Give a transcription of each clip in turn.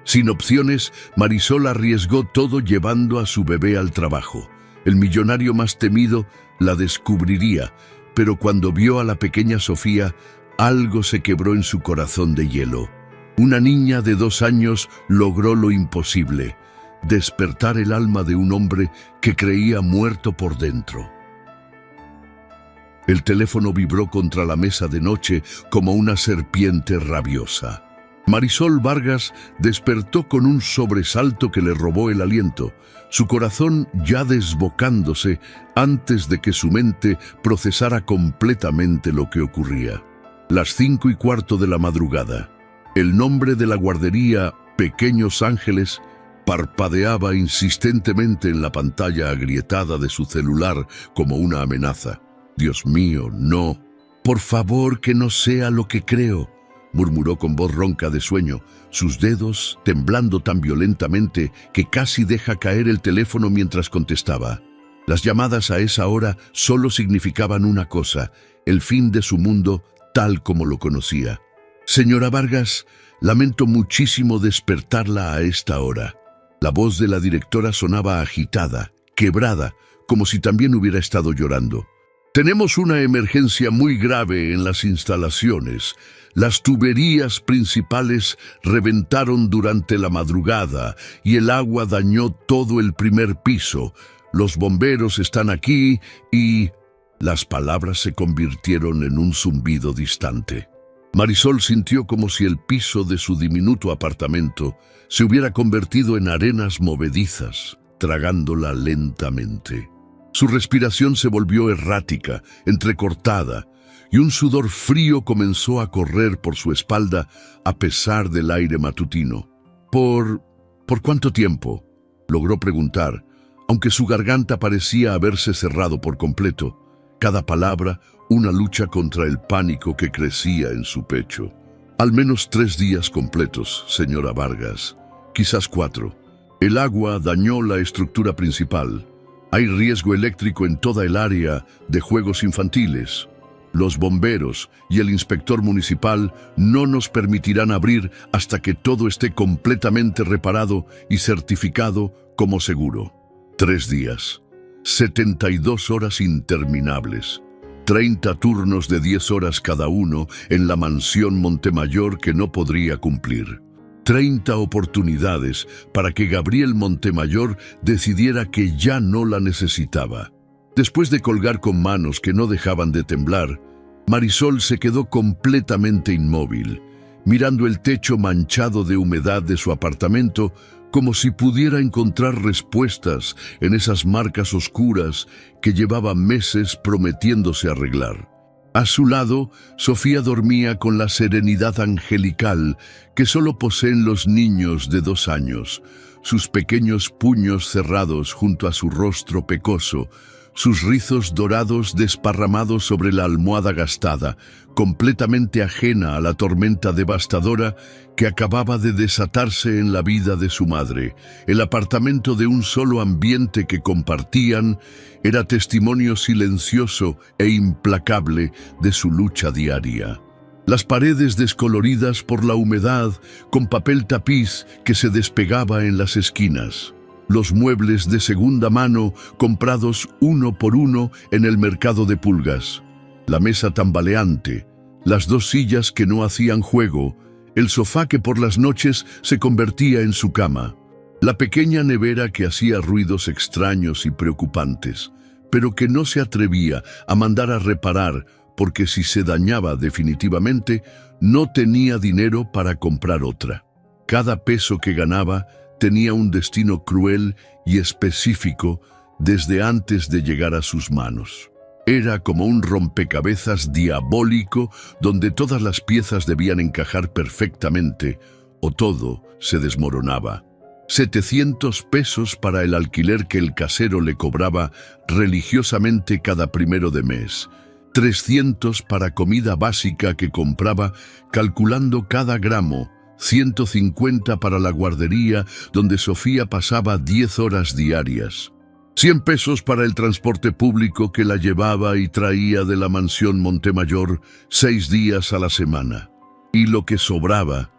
Sin opciones, Marisol arriesgó todo llevando a su bebé al trabajo. El millonario más temido la descubriría, pero cuando vio a la pequeña Sofía, algo se quebró en su corazón de hielo. Una niña de 2 años logró lo imposible: despertar el alma de un hombre que creía muerto por dentro. El teléfono vibró contra la mesa de noche como una serpiente rabiosa. Marisol Vargas despertó con un sobresalto que le robó el aliento, su corazón ya desbocándose antes de que su mente procesara completamente lo que ocurría. Las 5:15 de la madrugada. El nombre de la guardería Pequeños Ángeles parpadeaba insistentemente en la pantalla agrietada de su celular como una amenaza. «Dios mío, no. Por favor, que no sea lo que creo», murmuró con voz ronca de sueño, sus dedos temblando tan violentamente que casi deja caer el teléfono mientras contestaba. Las llamadas a esa hora solo significaban una cosa: el fin de su mundo tal como lo conocía. «Señora Vargas, lamento muchísimo despertarla a esta hora». La voz de la directora sonaba agitada, quebrada, como si también hubiera estado llorando. «Tenemos una emergencia muy grave en las instalaciones. Las tuberías principales reventaron durante la madrugada y el agua dañó todo el primer piso. Los bomberos están aquí y...» Las palabras se convirtieron en un zumbido distante. Marisol sintió como si el piso de su diminuto apartamento se hubiera convertido en arenas movedizas, tragándola lentamente. Su respiración se volvió errática, entrecortada, y un sudor frío comenzó a correr por su espalda a pesar del aire matutino. ¿Por cuánto tiempo?», logró preguntar, aunque su garganta parecía haberse cerrado por completo. Cada palabra, una lucha contra el pánico que crecía en su pecho. «Al menos 3 días completos, señora Vargas. Quizás 4. El agua dañó la estructura principal. Hay riesgo eléctrico en toda el área de juegos infantiles. Los bomberos y el inspector municipal no nos permitirán abrir hasta que todo esté completamente reparado y certificado como seguro. 3 días. 72 horas interminables. 30 turnos de 10 horas cada uno en la mansión Montemayor que no podría cumplir. 30 oportunidades para que Gabriel Montemayor decidiera que ya no la necesitaba. Después de colgar con manos que no dejaban de temblar, Marisol se quedó completamente inmóvil, mirando el techo manchado de humedad de su apartamento como si pudiera encontrar respuestas en esas marcas oscuras que llevaba meses prometiéndose arreglar. A su lado, Sofía dormía con la serenidad angelical que solo poseen los niños de 2 años, sus pequeños puños cerrados junto a su rostro pecoso, sus rizos dorados desparramados sobre la almohada gastada, completamente ajena a la tormenta devastadora que acababa de desatarse en la vida de su madre. El apartamento de un solo ambiente que compartían era testimonio silencioso e implacable de su lucha diaria. Las paredes descoloridas por la humedad, con papel tapiz que se despegaba en las esquinas. Los muebles de segunda mano comprados uno por uno en el mercado de pulgas. La mesa tambaleante, las 2 sillas que no hacían juego, el sofá que por las noches se convertía en su cama, la pequeña nevera que hacía ruidos extraños y preocupantes, pero que no se atrevía a mandar a reparar porque si se dañaba definitivamente, no tenía dinero para comprar otra. Cada peso que ganaba tenía un destino cruel y específico desde antes de llegar a sus manos. Era como un rompecabezas diabólico donde todas las piezas debían encajar perfectamente o todo se desmoronaba. 700 pesos para el alquiler que el casero le cobraba religiosamente cada 1 de mes. 300 para comida básica que compraba calculando cada gramo. 150 para la guardería donde Sofía pasaba 10 horas diarias. 100 pesos para el transporte público que la llevaba y traía de la mansión Montemayor 6 días a la semana. Y lo que sobraba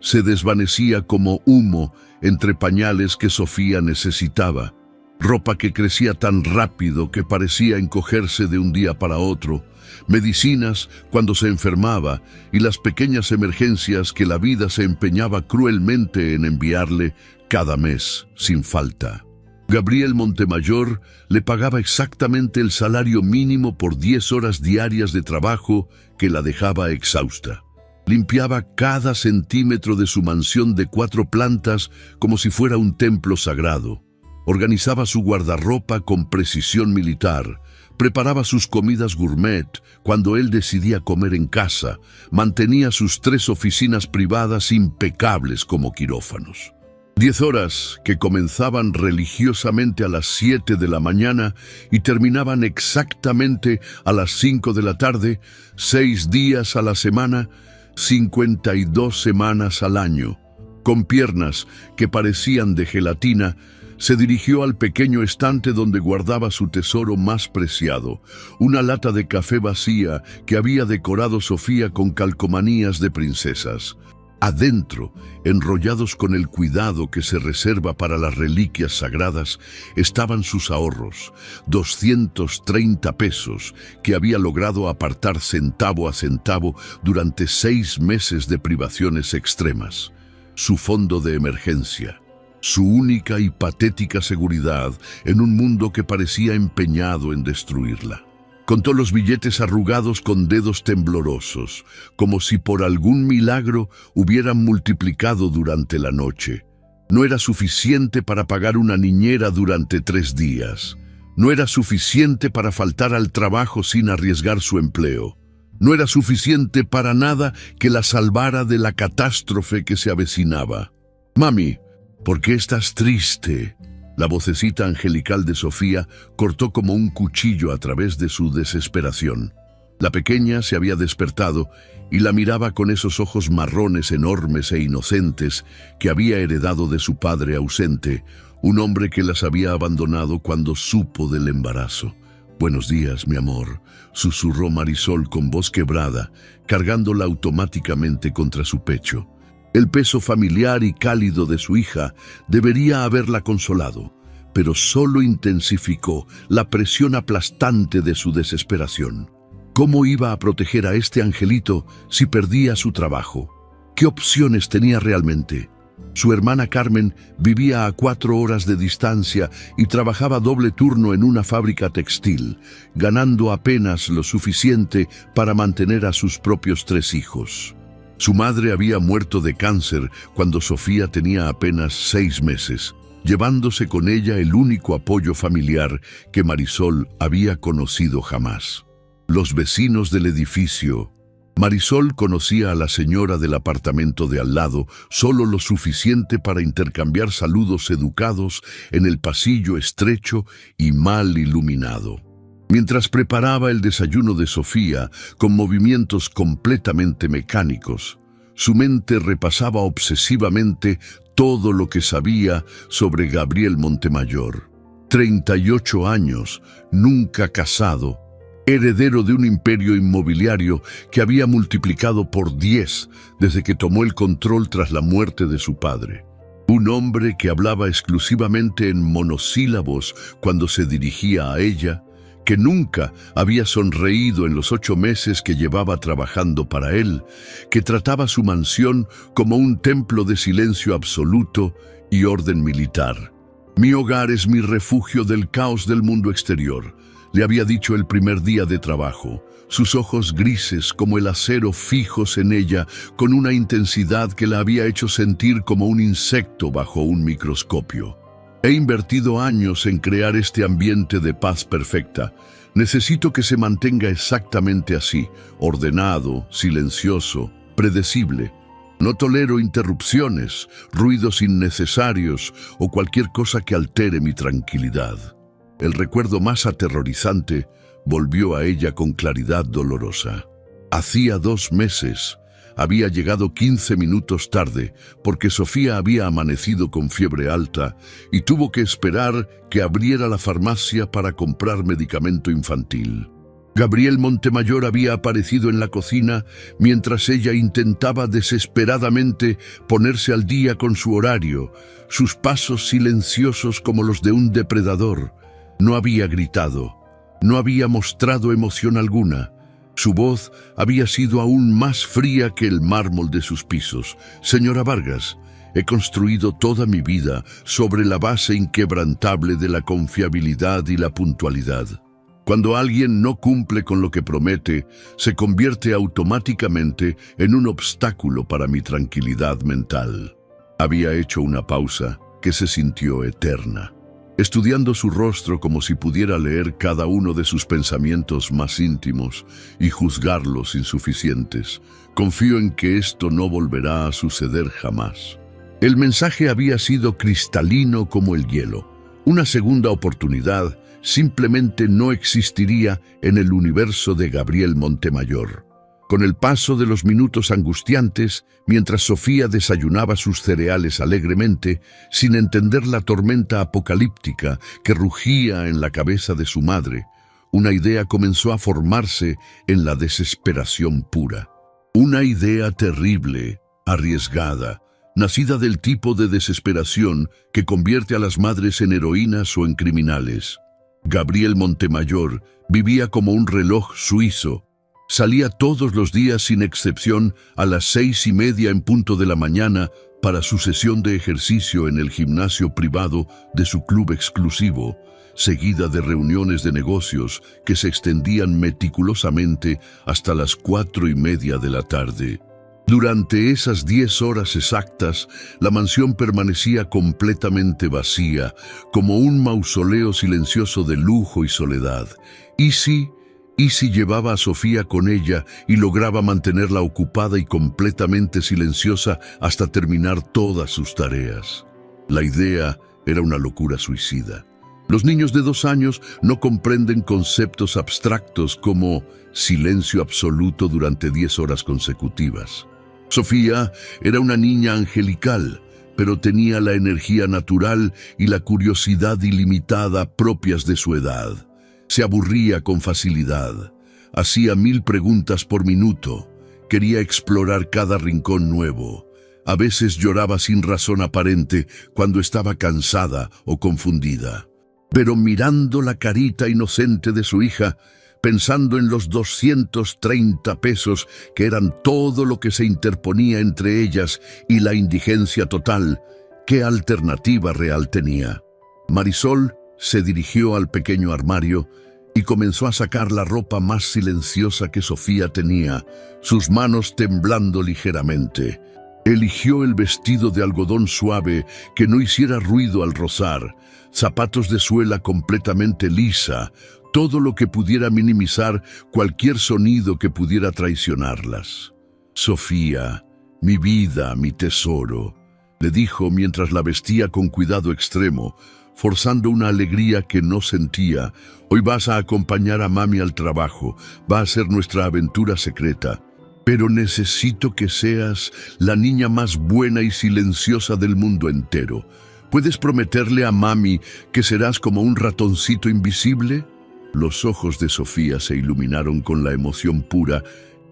se desvanecía como humo entre pañales que Sofía necesitaba, ropa que crecía tan rápido que parecía encogerse de un día para otro, medicinas cuando se enfermaba y las pequeñas emergencias que la vida se empeñaba cruelmente en enviarle cada mes sin falta. Gabriel Montemayor le pagaba exactamente el salario mínimo por 10 horas diarias de trabajo que la dejaba exhausta. Limpiaba cada centímetro de su mansión de 4 plantas como si fuera un templo sagrado. Organizaba su guardarropa con precisión militar. Preparaba sus comidas gourmet cuando él decidía comer en casa. Mantenía sus 3 oficinas privadas impecables como quirófanos. 10 horas que comenzaban religiosamente a las 7 de la mañana y terminaban exactamente a las 5 de la tarde, 6 días a la semana, 52 semanas al año. Con piernas que parecían de gelatina, se dirigió al pequeño estante donde guardaba su tesoro más preciado, una lata de café vacía que había decorado Sofía con calcomanías de princesas. Adentro, enrollados con el cuidado que se reserva para las reliquias sagradas, estaban sus ahorros, 230 pesos, que había logrado apartar centavo a centavo durante 6 meses de privaciones extremas. Su fondo de emergencia, su única y patética seguridad en un mundo que parecía empeñado en destruirla. Contó los billetes arrugados con dedos temblorosos, como si por algún milagro hubieran multiplicado durante la noche. No era suficiente para pagar una niñera durante 3 días. No era suficiente para faltar al trabajo sin arriesgar su empleo. No era suficiente para nada que la salvara de la catástrofe que se avecinaba. «Mami, ¿por qué estás triste?». La vocecita angelical de Sofía cortó como un cuchillo a través de su desesperación. La pequeña se había despertado y la miraba con esos ojos marrones enormes e inocentes que había heredado de su padre ausente, un hombre que las había abandonado cuando supo del embarazo. «Buenos días, mi amor», susurró Marisol con voz quebrada, cargándola automáticamente contra su pecho. El peso familiar y cálido de su hija debería haberla consolado, pero solo intensificó la presión aplastante de su desesperación. ¿Cómo iba a proteger a este angelito si perdía su trabajo? ¿Qué opciones tenía realmente? Su hermana Carmen vivía a 4 horas de distancia y trabajaba doble turno en una fábrica textil, ganando apenas lo suficiente para mantener a sus propios 3 hijos. Su madre había muerto de cáncer cuando Sofía tenía apenas 6 meses, llevándose con ella el único apoyo familiar que Marisol había conocido jamás. Los vecinos del edificio. Marisol conocía a la señora del apartamento de al lado solo lo suficiente para intercambiar saludos educados en el pasillo estrecho y mal iluminado. Mientras preparaba el desayuno de Sofía con movimientos completamente mecánicos, su mente repasaba obsesivamente todo lo que sabía sobre Gabriel Montemayor. 38 años, nunca casado, heredero de un imperio inmobiliario que había multiplicado por 10 desde que tomó el control tras la muerte de su padre. Un hombre que hablaba exclusivamente en monosílabos cuando se dirigía a ella, que nunca había sonreído en los 8 meses que llevaba trabajando para él, que trataba su mansión como un templo de silencio absoluto y orden militar. «Mi hogar es mi refugio del caos del mundo exterior», le había dicho el primer día de trabajo, sus ojos grises como el acero fijos en ella, con una intensidad que la había hecho sentir como un insecto bajo un microscopio. «He invertido años en crear este ambiente de paz perfecta. Necesito que se mantenga exactamente así, ordenado, silencioso, predecible. No tolero interrupciones, ruidos innecesarios o cualquier cosa que altere mi tranquilidad». El recuerdo más aterrorizante volvió a ella con claridad dolorosa. Hacía 2 meses, había llegado 15 minutos tarde porque Sofía había amanecido con fiebre alta y tuvo que esperar que abriera la farmacia para comprar medicamento infantil. Gabriel Montemayor había aparecido en la cocina mientras ella intentaba desesperadamente ponerse al día con su horario, sus pasos silenciosos como los de un depredador. No había gritado, no había mostrado emoción alguna. Su voz había sido aún más fría que el mármol de sus pisos. Señora Vargas, he construido toda mi vida sobre la base inquebrantable de la confiabilidad y la puntualidad. Cuando alguien no cumple con lo que promete, se convierte automáticamente en un obstáculo para mi tranquilidad mental. Había hecho una pausa que se sintió eterna, estudiando su rostro como si pudiera leer cada uno de sus pensamientos más íntimos y juzgarlos insuficientes. Confío en que esto no volverá a suceder jamás. El mensaje había sido cristalino como el hielo. Una segunda oportunidad simplemente no existiría en el universo de Gabriel Montemayor. Con el paso de los minutos angustiantes, mientras Sofía desayunaba sus cereales alegremente, sin entender la tormenta apocalíptica que rugía en la cabeza de su madre, una idea comenzó a formarse en la desesperación pura. Una idea terrible, arriesgada, nacida del tipo de desesperación que convierte a las madres en heroínas o en criminales. Gabriel Montemayor vivía como un reloj suizo. Salía todos los días sin excepción a las 6:30 en punto de la mañana para su sesión de ejercicio en el gimnasio privado de su club exclusivo, seguida de reuniones de negocios que se extendían meticulosamente hasta las 4:30 de la tarde. Durante esas 10 horas exactas, la mansión permanecía completamente vacía, como un mausoleo silencioso de lujo y soledad. Easy llevaba a Sofía con ella y lograba mantenerla ocupada y completamente silenciosa hasta terminar todas sus tareas. La idea era una locura suicida. Los niños de 2 años no comprenden conceptos abstractos como silencio absoluto durante 10 horas consecutivas. Sofía era una niña angelical, pero tenía la energía natural y la curiosidad ilimitada propias de su edad. Se aburría con facilidad, hacía 1000 preguntas por minuto, quería explorar cada rincón nuevo. A veces lloraba sin razón aparente cuando estaba cansada o confundida. Pero mirando la carita inocente de su hija, pensando en los 230 pesos que eran todo lo que se interponía entre ellas y la indigencia total, ¿qué alternativa real tenía? Marisol se dirigió al pequeño armario y comenzó a sacar la ropa más silenciosa que Sofía tenía, sus manos temblando ligeramente. Eligió el vestido de algodón suave que no hiciera ruido al rozar, zapatos de suela completamente lisa, todo lo que pudiera minimizar cualquier sonido que pudiera traicionarlas. Sofía, mi vida, mi tesoro, le dijo mientras la vestía con cuidado extremo, forzando una alegría que no sentía. Hoy vas a acompañar a mami al trabajo, va a ser nuestra aventura secreta. Pero necesito que seas la niña más buena y silenciosa del mundo entero. ¿Puedes prometerle a mami que serás como un ratoncito invisible? Los ojos de Sofía se iluminaron con la emoción pura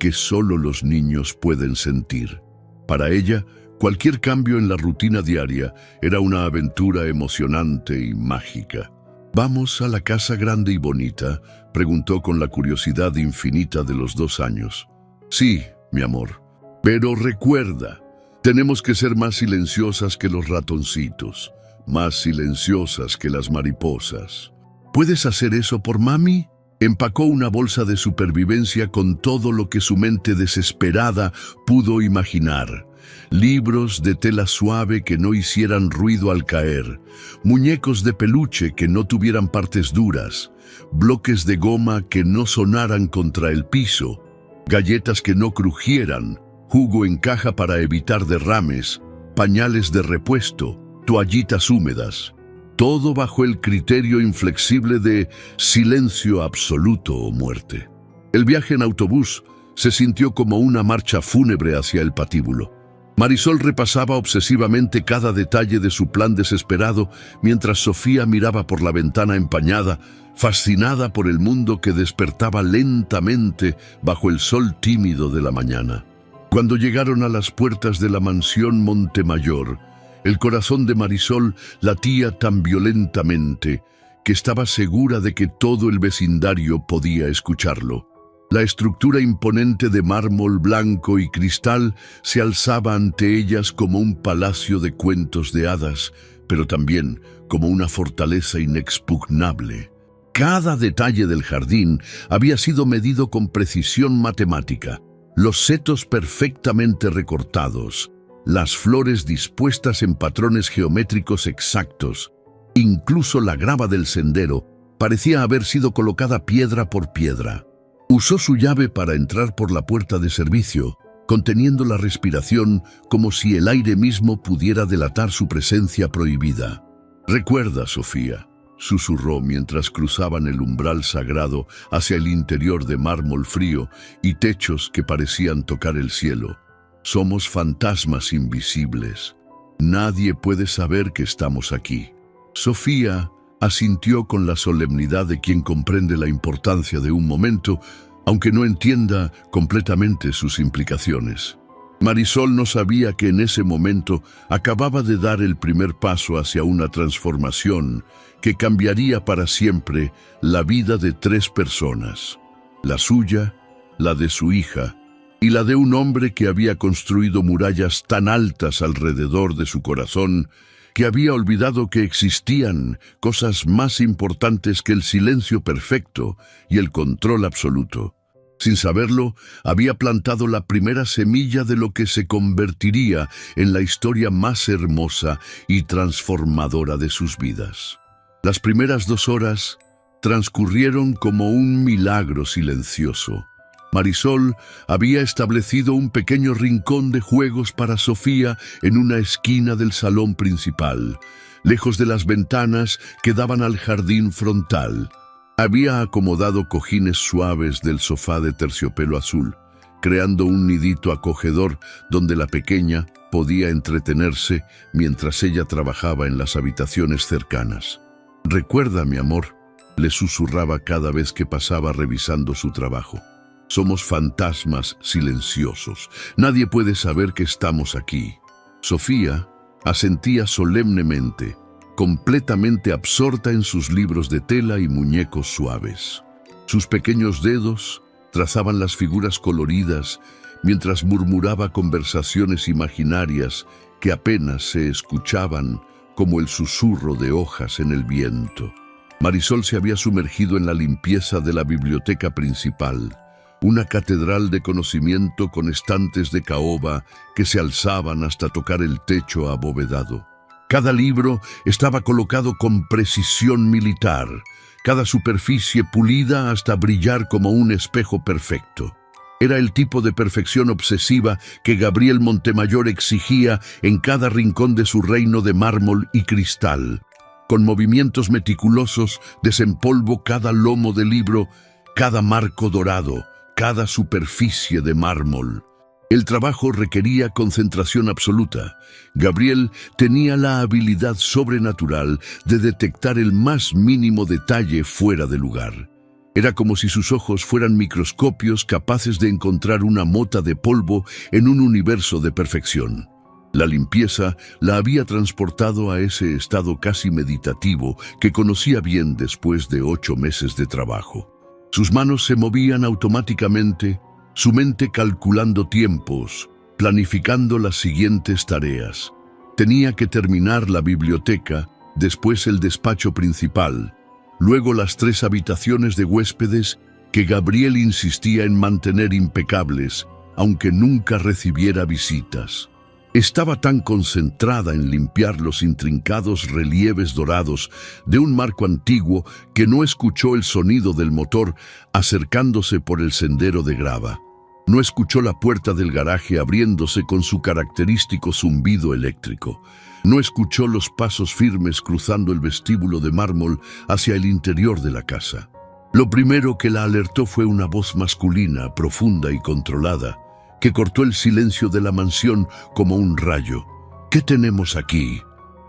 que solo los niños pueden sentir. Para ella, cualquier cambio en la rutina diaria era una aventura emocionante y mágica. ¿Vamos a la casa grande y bonita?, preguntó con la curiosidad infinita de los 2 años. Sí, mi amor. Pero recuerda, tenemos que ser más silenciosas que los ratoncitos, más silenciosas que las mariposas. ¿Puedes hacer eso por mami? Empacó una bolsa de supervivencia con todo lo que su mente desesperada pudo imaginar. Libros de tela suave que no hicieran ruido al caer, muñecos de peluche que no tuvieran partes duras, bloques de goma que no sonaran contra el piso, galletas que no crujieran, jugo en caja para evitar derrames, pañales de repuesto, toallitas húmedas. Todo bajo el criterio inflexible de silencio absoluto o muerte. El viaje en autobús se sintió como una marcha fúnebre hacia el patíbulo. Marisol repasaba obsesivamente cada detalle de su plan desesperado mientras Sofía miraba por la ventana empañada, fascinada por el mundo que despertaba lentamente bajo el sol tímido de la mañana. Cuando llegaron a las puertas de la mansión Montemayor, el corazón de Marisol latía tan violentamente que estaba segura de que todo el vecindario podía escucharlo. La estructura imponente de mármol blanco y cristal se alzaba ante ellas como un palacio de cuentos de hadas, pero también como una fortaleza inexpugnable. Cada detalle del jardín había sido medido con precisión matemática. Los setos perfectamente recortados, las flores dispuestas en patrones geométricos exactos. Incluso la grava del sendero parecía haber sido colocada piedra por piedra. Usó su llave para entrar por la puerta de servicio, conteniendo la respiración como si el aire mismo pudiera delatar su presencia prohibida. «Recuerda, Sofía», susurró mientras cruzaban el umbral sagrado hacia el interior de mármol frío y techos que parecían tocar el cielo. «Somos fantasmas invisibles. Nadie puede saber que estamos aquí». Sofía asintió con la solemnidad de quien comprende la importancia de un momento, aunque no entienda completamente sus implicaciones. Marisol no sabía que en ese momento acababa de dar el primer paso hacia una transformación que cambiaría para siempre la vida de 3 personas: la suya, la de su hija y la de un hombre que había construido murallas tan altas alrededor de su corazón que había olvidado que existían cosas más importantes que el silencio perfecto y el control absoluto. Sin saberlo, había plantado la primera semilla de lo que se convertiría en la historia más hermosa y transformadora de sus vidas. Las primeras 2 horas transcurrieron como un milagro silencioso. Marisol había establecido un pequeño rincón de juegos para Sofía en una esquina del salón principal, lejos de las ventanas que daban al jardín frontal. Había acomodado cojines suaves del sofá de terciopelo azul, creando un nidito acogedor donde la pequeña podía entretenerse mientras ella trabajaba en las habitaciones cercanas. «Recuerda, mi amor», le susurraba cada vez que pasaba revisando su trabajo. «Somos fantasmas silenciosos. Nadie puede saber que estamos aquí». Sofía asentía solemnemente, completamente absorta en sus libros de tela y muñecos suaves. Sus pequeños dedos trazaban las figuras coloridas mientras murmuraba conversaciones imaginarias que apenas se escuchaban como el susurro de hojas en el viento. Marisol se había sumergido en la limpieza de la biblioteca principal, una catedral de conocimiento con estantes de caoba que se alzaban hasta tocar el techo abovedado. Cada libro estaba colocado con precisión militar, cada superficie pulida hasta brillar como un espejo perfecto. Era el tipo de perfección obsesiva que Gabriel Montemayor exigía en cada rincón de su reino de mármol y cristal. Con movimientos meticulosos desempolvo cada lomo de libro, cada marco dorado, cada superficie de mármol. El trabajo requería concentración absoluta. Gabriel tenía la habilidad sobrenatural de detectar el más mínimo detalle fuera de lugar. Era como si sus ojos fueran microscopios capaces de encontrar una mota de polvo en un universo de perfección. La limpieza la había transportado a ese estado casi meditativo que conocía bien después de 8 meses de trabajo. Sus manos se movían automáticamente, su mente calculando tiempos, planificando las siguientes tareas. Tenía que terminar la biblioteca, después el despacho principal, luego las 3 habitaciones de huéspedes que Gabriel insistía en mantener impecables, aunque nunca recibiera visitas. Estaba tan concentrada en limpiar los intrincados relieves dorados de un marco antiguo que no escuchó el sonido del motor acercándose por el sendero de grava. No escuchó la puerta del garaje abriéndose con su característico zumbido eléctrico. No escuchó los pasos firmes cruzando el vestíbulo de mármol hacia el interior de la casa. Lo primero que la alertó fue una voz masculina, profunda y controlada, que cortó el silencio de la mansión como un rayo. «¿Qué tenemos aquí?»,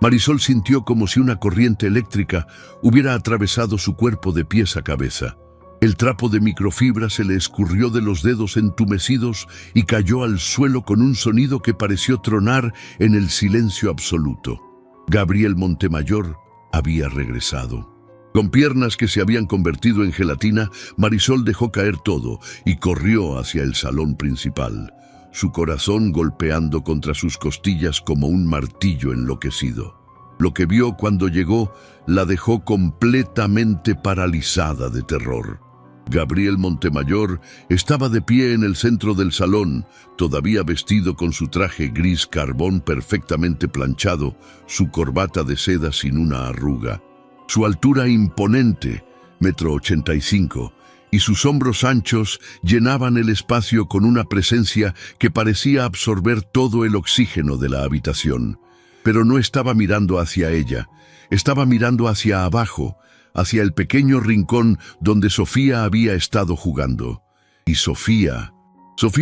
Marisol sintió como si una corriente eléctrica hubiera atravesado su cuerpo de pies a cabeza. El trapo de microfibra se le escurrió de los dedos entumecidos y cayó al suelo con un sonido que pareció tronar en el silencio absoluto. Gabriel Montemayor había regresado. Con piernas que se habían convertido en gelatina, Marisol dejó caer todo y corrió hacia el salón principal, su corazón golpeando contra sus costillas como un martillo enloquecido. Lo que vio cuando llegó la dejó completamente paralizada de terror. Gabriel Montemayor estaba de pie en el centro del salón, todavía vestido con su traje gris carbón perfectamente planchado, su corbata de seda sin una arruga. Su altura imponente, 1,85 m, y sus hombros anchos llenaban el espacio con una presencia que parecía absorber todo el oxígeno de la habitación. Pero no estaba mirando hacia ella, estaba mirando hacia abajo, hacia el pequeño rincón donde Sofía había estado jugando. Y Sofía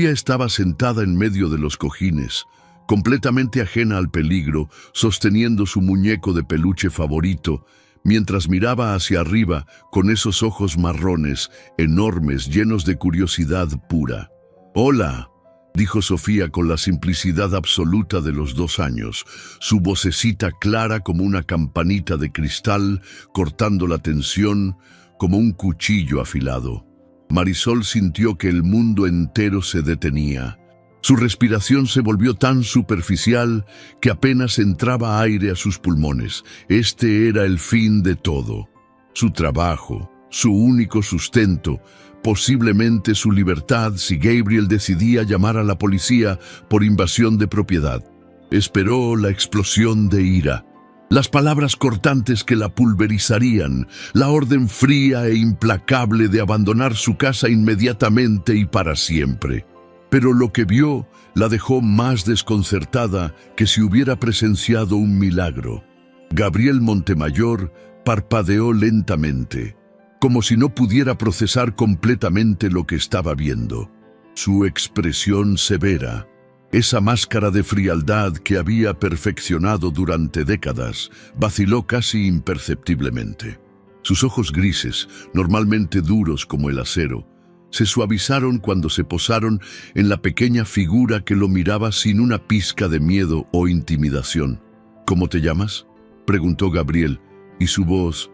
estaba sentada en medio de los cojines, completamente ajena al peligro, sosteniendo su muñeco de peluche favorito, mientras miraba hacia arriba con esos ojos marrones, enormes, llenos de curiosidad pura. «Hola», dijo Sofía con la simplicidad absoluta de los 2 años, su vocecita clara como una campanita de cristal, cortando la tensión como un cuchillo afilado. Marisol sintió que el mundo entero se detenía. Su respiración se volvió tan superficial que apenas entraba aire a sus pulmones. Este era el fin de todo. Su trabajo, su único sustento, posiblemente su libertad si Gabriel decidía llamar a la policía por invasión de propiedad. Esperó la explosión de ira, las palabras cortantes que la pulverizarían, la orden fría e implacable de abandonar su casa inmediatamente y para siempre. Pero lo que vio la dejó más desconcertada que si hubiera presenciado un milagro. Gabriel Montemayor parpadeó lentamente, como si no pudiera procesar completamente lo que estaba viendo. Su expresión severa, esa máscara de frialdad que había perfeccionado durante décadas, vaciló casi imperceptiblemente. Sus ojos grises, normalmente duros como el acero, se suavizaron cuando se posaron en la pequeña figura que lo miraba sin una pizca de miedo o intimidación. «¿Cómo te llamas?», preguntó Gabriel, y su voz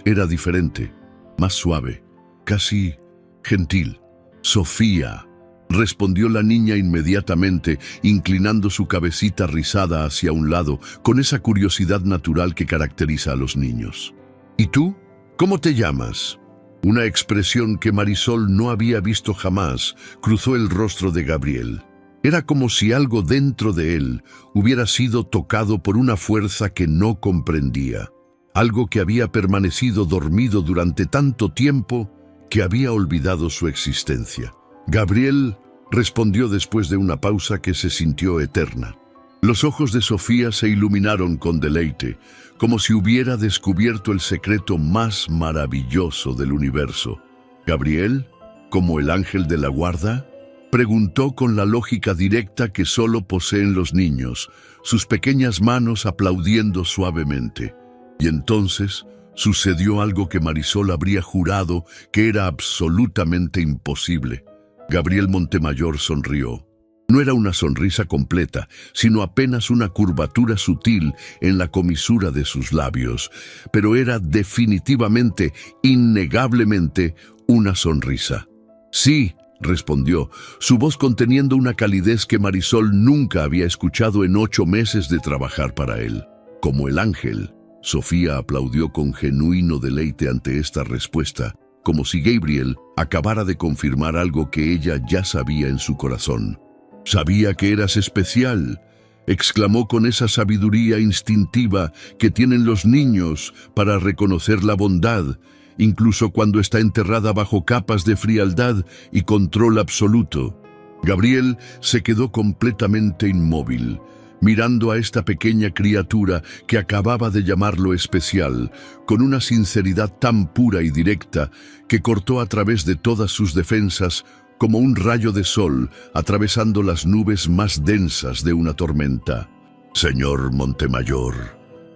era diferente, más suave, casi gentil. «Sofía», respondió la niña inmediatamente, inclinando su cabecita rizada hacia un lado, con esa curiosidad natural que caracteriza a los niños. «¿Y tú? ¿Cómo te llamas?». Una expresión que Marisol no había visto jamás cruzó el rostro de Gabriel. Era como si algo dentro de él hubiera sido tocado por una fuerza que no comprendía. Algo que había permanecido dormido durante tanto tiempo que había olvidado su existencia. Gabriel respondió después de una pausa que se sintió eterna. Los ojos de Sofía se iluminaron con deleite, como si hubiera descubierto el secreto más maravilloso del universo. «¿Gabriel? ¿Como el ángel de la guarda?», preguntó con la lógica directa que solo poseen los niños, sus pequeñas manos aplaudiendo suavemente. Y entonces sucedió algo que Marisol habría jurado que era absolutamente imposible. Gabriel Montemayor sonrió. No era una sonrisa completa, sino apenas una curvatura sutil en la comisura de sus labios, pero era definitivamente, innegablemente, una sonrisa. «Sí», respondió, su voz conteniendo una calidez que Marisol nunca había escuchado en 8 meses de trabajar para él. «Como el ángel». Sofía aplaudió con genuino deleite ante esta respuesta, como si Gabriel acabara de confirmar algo que ella ya sabía en su corazón. «Sabía que eras especial», exclamó con esa sabiduría instintiva que tienen los niños para reconocer la bondad, incluso cuando está enterrada bajo capas de frialdad y control absoluto. Gabriel se quedó completamente inmóvil, mirando a esta pequeña criatura que acababa de llamarlo especial, con una sinceridad tan pura y directa que cortó a través de todas sus defensas como un rayo de sol atravesando las nubes más densas de una tormenta. Señor Montemayor,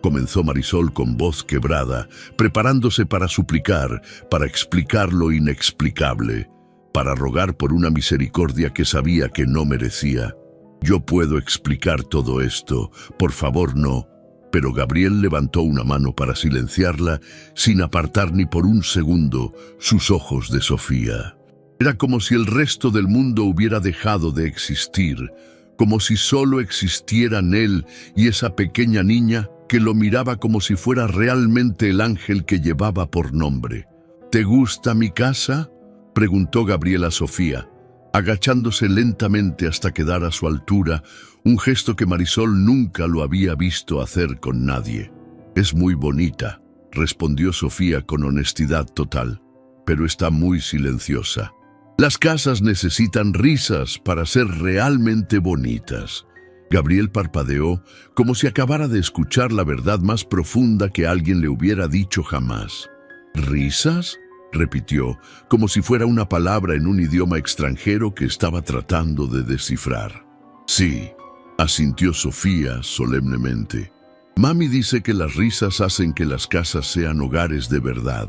comenzó Marisol con voz quebrada, preparándose para suplicar, para explicar lo inexplicable, para rogar por una misericordia que sabía que no merecía. Yo puedo explicar todo esto, por favor no. Pero Gabriel levantó una mano para silenciarla, sin apartar ni por un segundo sus ojos de Sofía. Era como si el resto del mundo hubiera dejado de existir, como si solo existieran él y esa pequeña niña que lo miraba como si fuera realmente el ángel que llevaba por nombre. ¿Te gusta mi casa?, preguntó Gabriel a Sofía, agachándose lentamente hasta quedar a su altura, un gesto que Marisol nunca lo había visto hacer con nadie. «Es muy bonita», respondió Sofía con honestidad total, «pero está muy silenciosa. Las casas necesitan risas para ser realmente bonitas». Gabriel parpadeó como si acabara de escuchar la verdad más profunda que alguien le hubiera dicho jamás. «¿Risas?», repitió, como si fuera una palabra en un idioma extranjero que estaba tratando de descifrar. «Sí», asintió Sofía solemnemente. «Mami dice que las risas hacen que las casas sean hogares de verdad».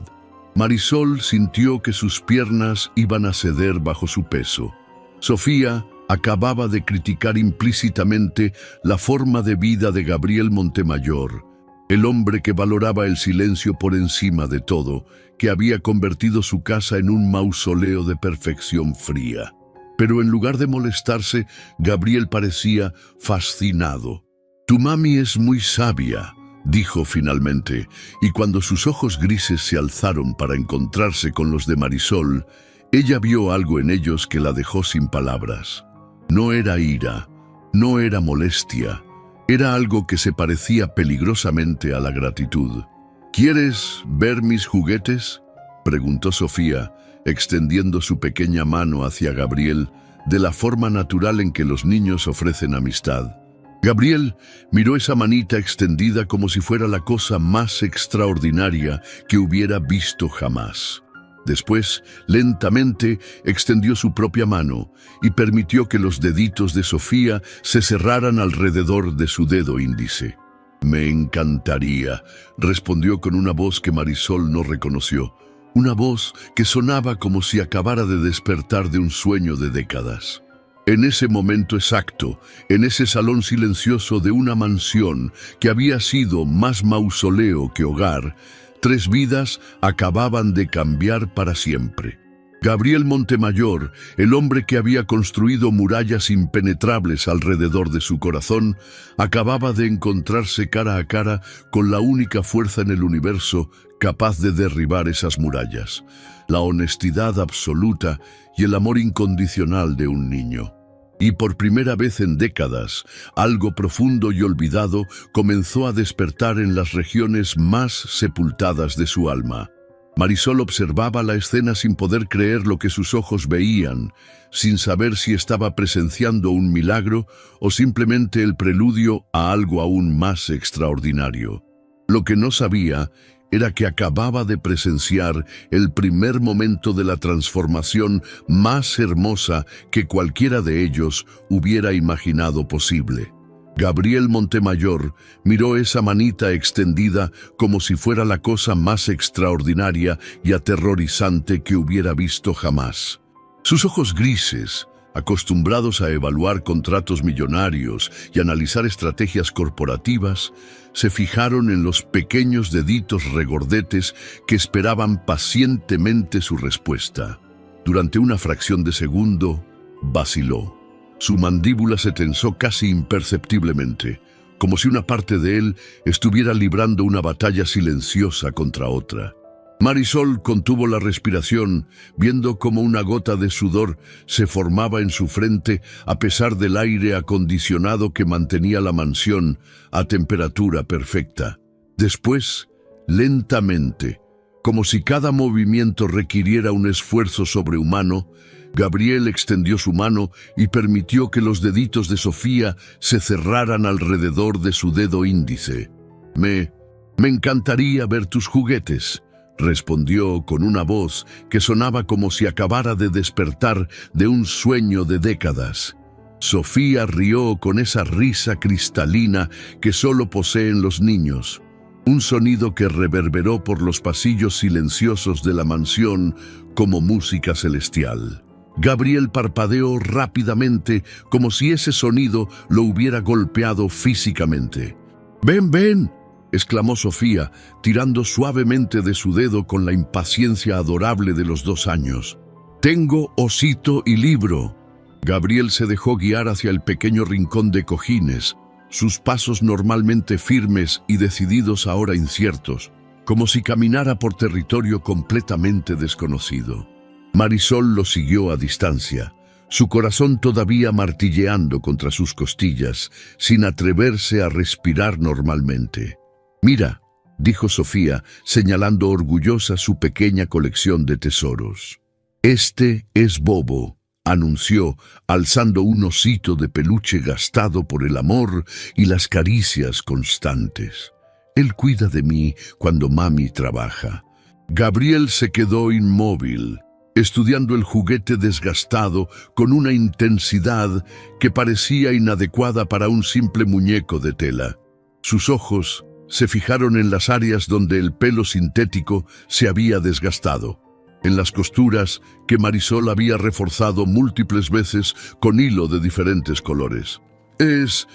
Marisol sintió que sus piernas iban a ceder bajo su peso. Sofía acababa de criticar implícitamente la forma de vida de Gabriel Montemayor, el hombre que valoraba el silencio por encima de todo, que había convertido su casa en un mausoleo de perfección fría. Pero en lugar de molestarse, Gabriel parecía fascinado. «Tu mami es muy sabia», dijo finalmente, y cuando sus ojos grises se alzaron para encontrarse con los de Marisol, ella vio algo en ellos que la dejó sin palabras. No era ira, no era molestia, era algo que se parecía peligrosamente a la gratitud. «¿Quieres ver mis juguetes?», preguntó Sofía, extendiendo su pequeña mano hacia Gabriel de la forma natural en que los niños ofrecen amistad. Gabriel miró esa manita extendida como si fuera la cosa más extraordinaria que hubiera visto jamás. Después, lentamente, extendió su propia mano y permitió que los deditos de Sofía se cerraran alrededor de su dedo índice. «Me encantaría», respondió con una voz que Marisol no reconoció, una voz que sonaba como si acabara de despertar de un sueño de décadas. En ese momento exacto, en ese salón silencioso de una mansión que había sido más mausoleo que hogar, 3 vidas acababan de cambiar para siempre. Gabriel Montemayor, el hombre que había construido murallas impenetrables alrededor de su corazón, acababa de encontrarse cara a cara con la única fuerza en el universo capaz de derribar esas murallas, la honestidad absoluta y el amor incondicional de un niño. Y por primera vez en décadas, algo profundo y olvidado comenzó a despertar en las regiones más sepultadas de su alma. Marisol observaba la escena sin poder creer lo que sus ojos veían, sin saber si estaba presenciando un milagro o simplemente el preludio a algo aún más extraordinario. Lo que no sabía era que acababa de presenciar el primer momento de la transformación más hermosa que cualquiera de ellos hubiera imaginado posible. Gabriel Montemayor miró esa manita extendida como si fuera la cosa más extraordinaria y aterrorizante que hubiera visto jamás. Sus ojos grises, acostumbrados a evaluar contratos millonarios y analizar estrategias corporativas, se fijaron en los pequeños deditos regordetes que esperaban pacientemente su respuesta. Durante una fracción de segundo, vaciló. Su mandíbula se tensó casi imperceptiblemente, como si una parte de él estuviera librando una batalla silenciosa contra otra. Marisol contuvo la respiración, viendo cómo una gota de sudor se formaba en su frente a pesar del aire acondicionado que mantenía la mansión a temperatura perfecta. Después, lentamente, como si cada movimiento requiriera un esfuerzo sobrehumano, Gabriel extendió su mano y permitió que los deditos de Sofía se cerraran alrededor de su dedo índice. Me encantaría ver tus juguetes», respondió con una voz que sonaba como si acabara de despertar de un sueño de décadas. Sofía rió con esa risa cristalina que solo poseen los niños. Un sonido que reverberó por los pasillos silenciosos de la mansión como música celestial. Gabriel parpadeó rápidamente como si ese sonido lo hubiera golpeado físicamente. «¡Ven, ven!», exclamó Sofía, tirando suavemente de su dedo con la impaciencia adorable de los 2 años. «Tengo osito y libro». Gabriel se dejó guiar hacia el pequeño rincón de cojines, sus pasos normalmente firmes y decididos ahora inciertos, como si caminara por territorio completamente desconocido. Marisol lo siguió a distancia, su corazón todavía martilleando contra sus costillas, sin atreverse a respirar normalmente. «Mira», dijo Sofía, señalando orgullosa su pequeña colección de tesoros. «Este es Bobo», anunció, alzando un osito de peluche gastado por el amor y las caricias constantes. «Él cuida de mí cuando mami trabaja». Gabriel se quedó inmóvil, estudiando el juguete desgastado con una intensidad que parecía inadecuada para un simple muñeco de tela. Sus ojos se fijaron en las áreas donde el pelo sintético se había desgastado, en las costuras que Marisol había reforzado múltiples veces con hilo de diferentes colores. Es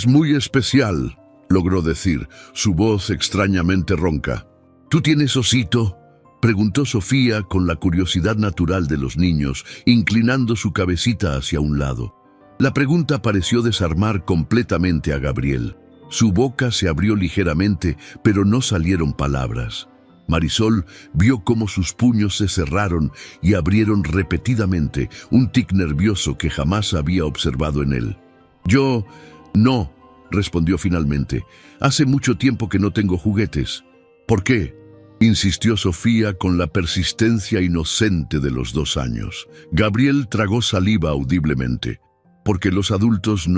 muy especial», logró decir, su voz extrañamente ronca. «¿Tú tienes osito?», preguntó Sofía con la curiosidad natural de los niños, inclinando su cabecita hacia un lado. La pregunta pareció desarmar completamente a Gabriel. Su boca se abrió ligeramente, pero no salieron palabras. Marisol vio cómo sus puños se cerraron y abrieron repetidamente, un tic nervioso que jamás había observado en él. «Yo no», respondió finalmente. «Hace mucho tiempo que no tengo juguetes». «¿Por qué?», insistió Sofía con la persistencia inocente de los 2 años. Gabriel tragó saliva audiblemente. «Porque los adultos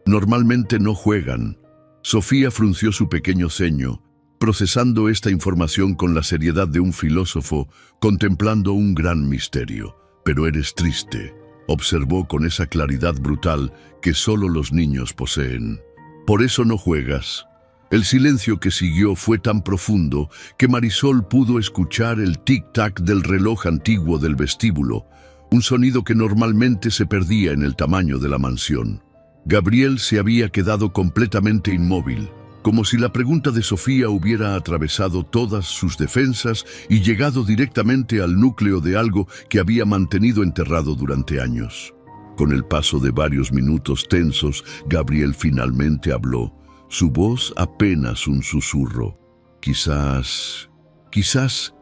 normalmente no juegan». Sofía frunció su pequeño ceño, procesando esta información con la seriedad de un filósofo contemplando un gran misterio. «Pero eres triste», observó con esa claridad brutal que solo los niños poseen. «Por eso no juegas». El silencio que siguió fue tan profundo que Marisol pudo escuchar el tic-tac del reloj antiguo del vestíbulo, un sonido que normalmente se perdía en el tamaño de la mansión. Gabriel se había quedado completamente inmóvil, como si la pregunta de Sofía hubiera atravesado todas sus defensas y llegado directamente al núcleo de algo que había mantenido enterrado durante años. Con el paso de varios minutos tensos, Gabriel finalmente habló, su voz apenas un susurro. Quizás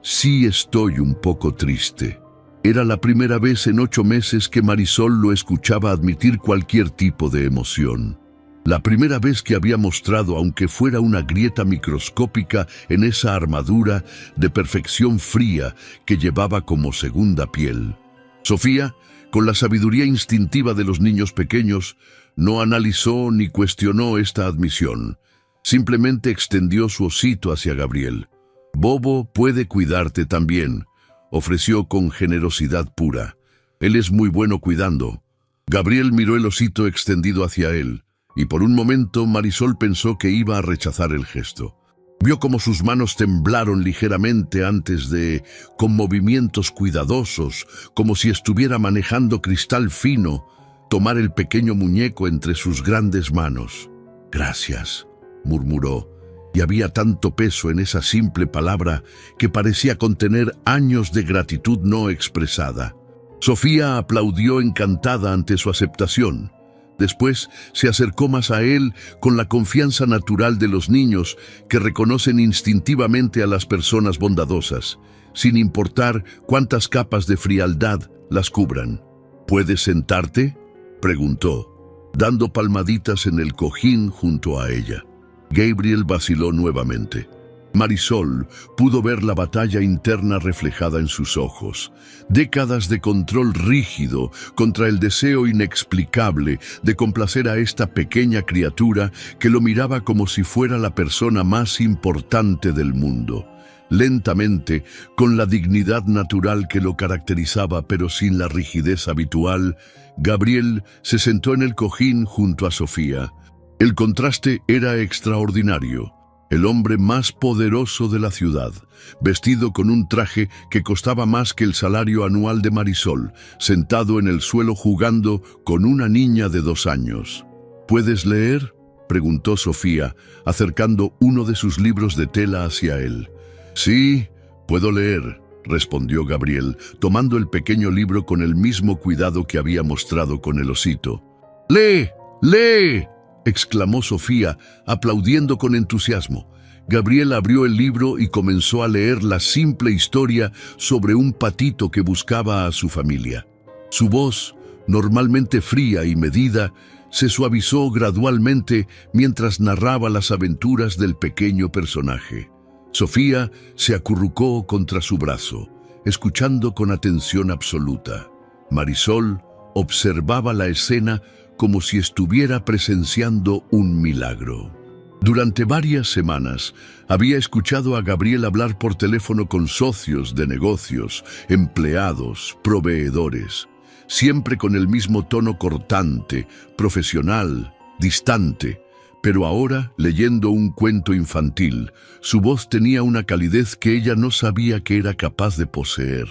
sí estoy un poco triste». Era la primera vez en 8 meses que Marisol lo escuchaba admitir cualquier tipo de emoción. La primera vez que había mostrado, aunque fuera una grieta microscópica, en esa armadura de perfección fría que llevaba como segunda piel. Sofía, con la sabiduría instintiva de los niños pequeños, no analizó ni cuestionó esta admisión. Simplemente extendió su osito hacia Gabriel. «Bobo puede cuidarte también», ofreció con generosidad pura. «Él es muy bueno cuidando». Gabriel miró el osito extendido hacia él, y por un momento Marisol pensó que iba a rechazar el gesto. Vio cómo sus manos temblaron ligeramente con movimientos cuidadosos, como si estuviera manejando cristal fino, tomar el pequeño muñeco entre sus grandes manos. «Gracias», murmuró, y había tanto peso en esa simple palabra que parecía contener años de gratitud no expresada. Sofía aplaudió encantada ante su aceptación. Después se acercó más a él con la confianza natural de los niños que reconocen instintivamente a las personas bondadosas, sin importar cuántas capas de frialdad las cubran. «¿Puedes sentarte?», preguntó, dando palmaditas en el cojín junto a ella. Gabriel vaciló nuevamente. Marisol pudo ver la batalla interna reflejada en sus ojos. Décadas de control rígido contra el deseo inexplicable de complacer a esta pequeña criatura que lo miraba como si fuera la persona más importante del mundo. Lentamente, con la dignidad natural que lo caracterizaba pero sin la rigidez habitual, Gabriel se sentó en el cojín junto a Sofía. El contraste era extraordinario. El hombre más poderoso de la ciudad, vestido con un traje que costaba más que el salario anual de Marisol, sentado en el suelo jugando con una niña de 2 años. ¿Puedes leer?, preguntó Sofía, acercando uno de sus libros de tela hacia él. Sí, puedo leer, respondió Gabriel, tomando el pequeño libro con el mismo cuidado que había mostrado con el osito. ¡Lee! ¡Lee!, exclamó Sofía, aplaudiendo con entusiasmo. Gabriel abrió el libro y comenzó a leer la simple historia sobre un patito que buscaba a su familia. Su voz, normalmente fría y medida, se suavizó gradualmente mientras narraba las aventuras del pequeño personaje. Sofía se acurrucó contra su brazo, escuchando con atención absoluta. Marisol observaba la escena como si estuviera presenciando un milagro. Durante varias semanas había escuchado a Gabriel hablar por teléfono con socios de negocios, empleados, proveedores, siempre con el mismo tono cortante, profesional, distante. Pero ahora, leyendo un cuento infantil, su voz tenía una calidez que ella no sabía que era capaz de poseer.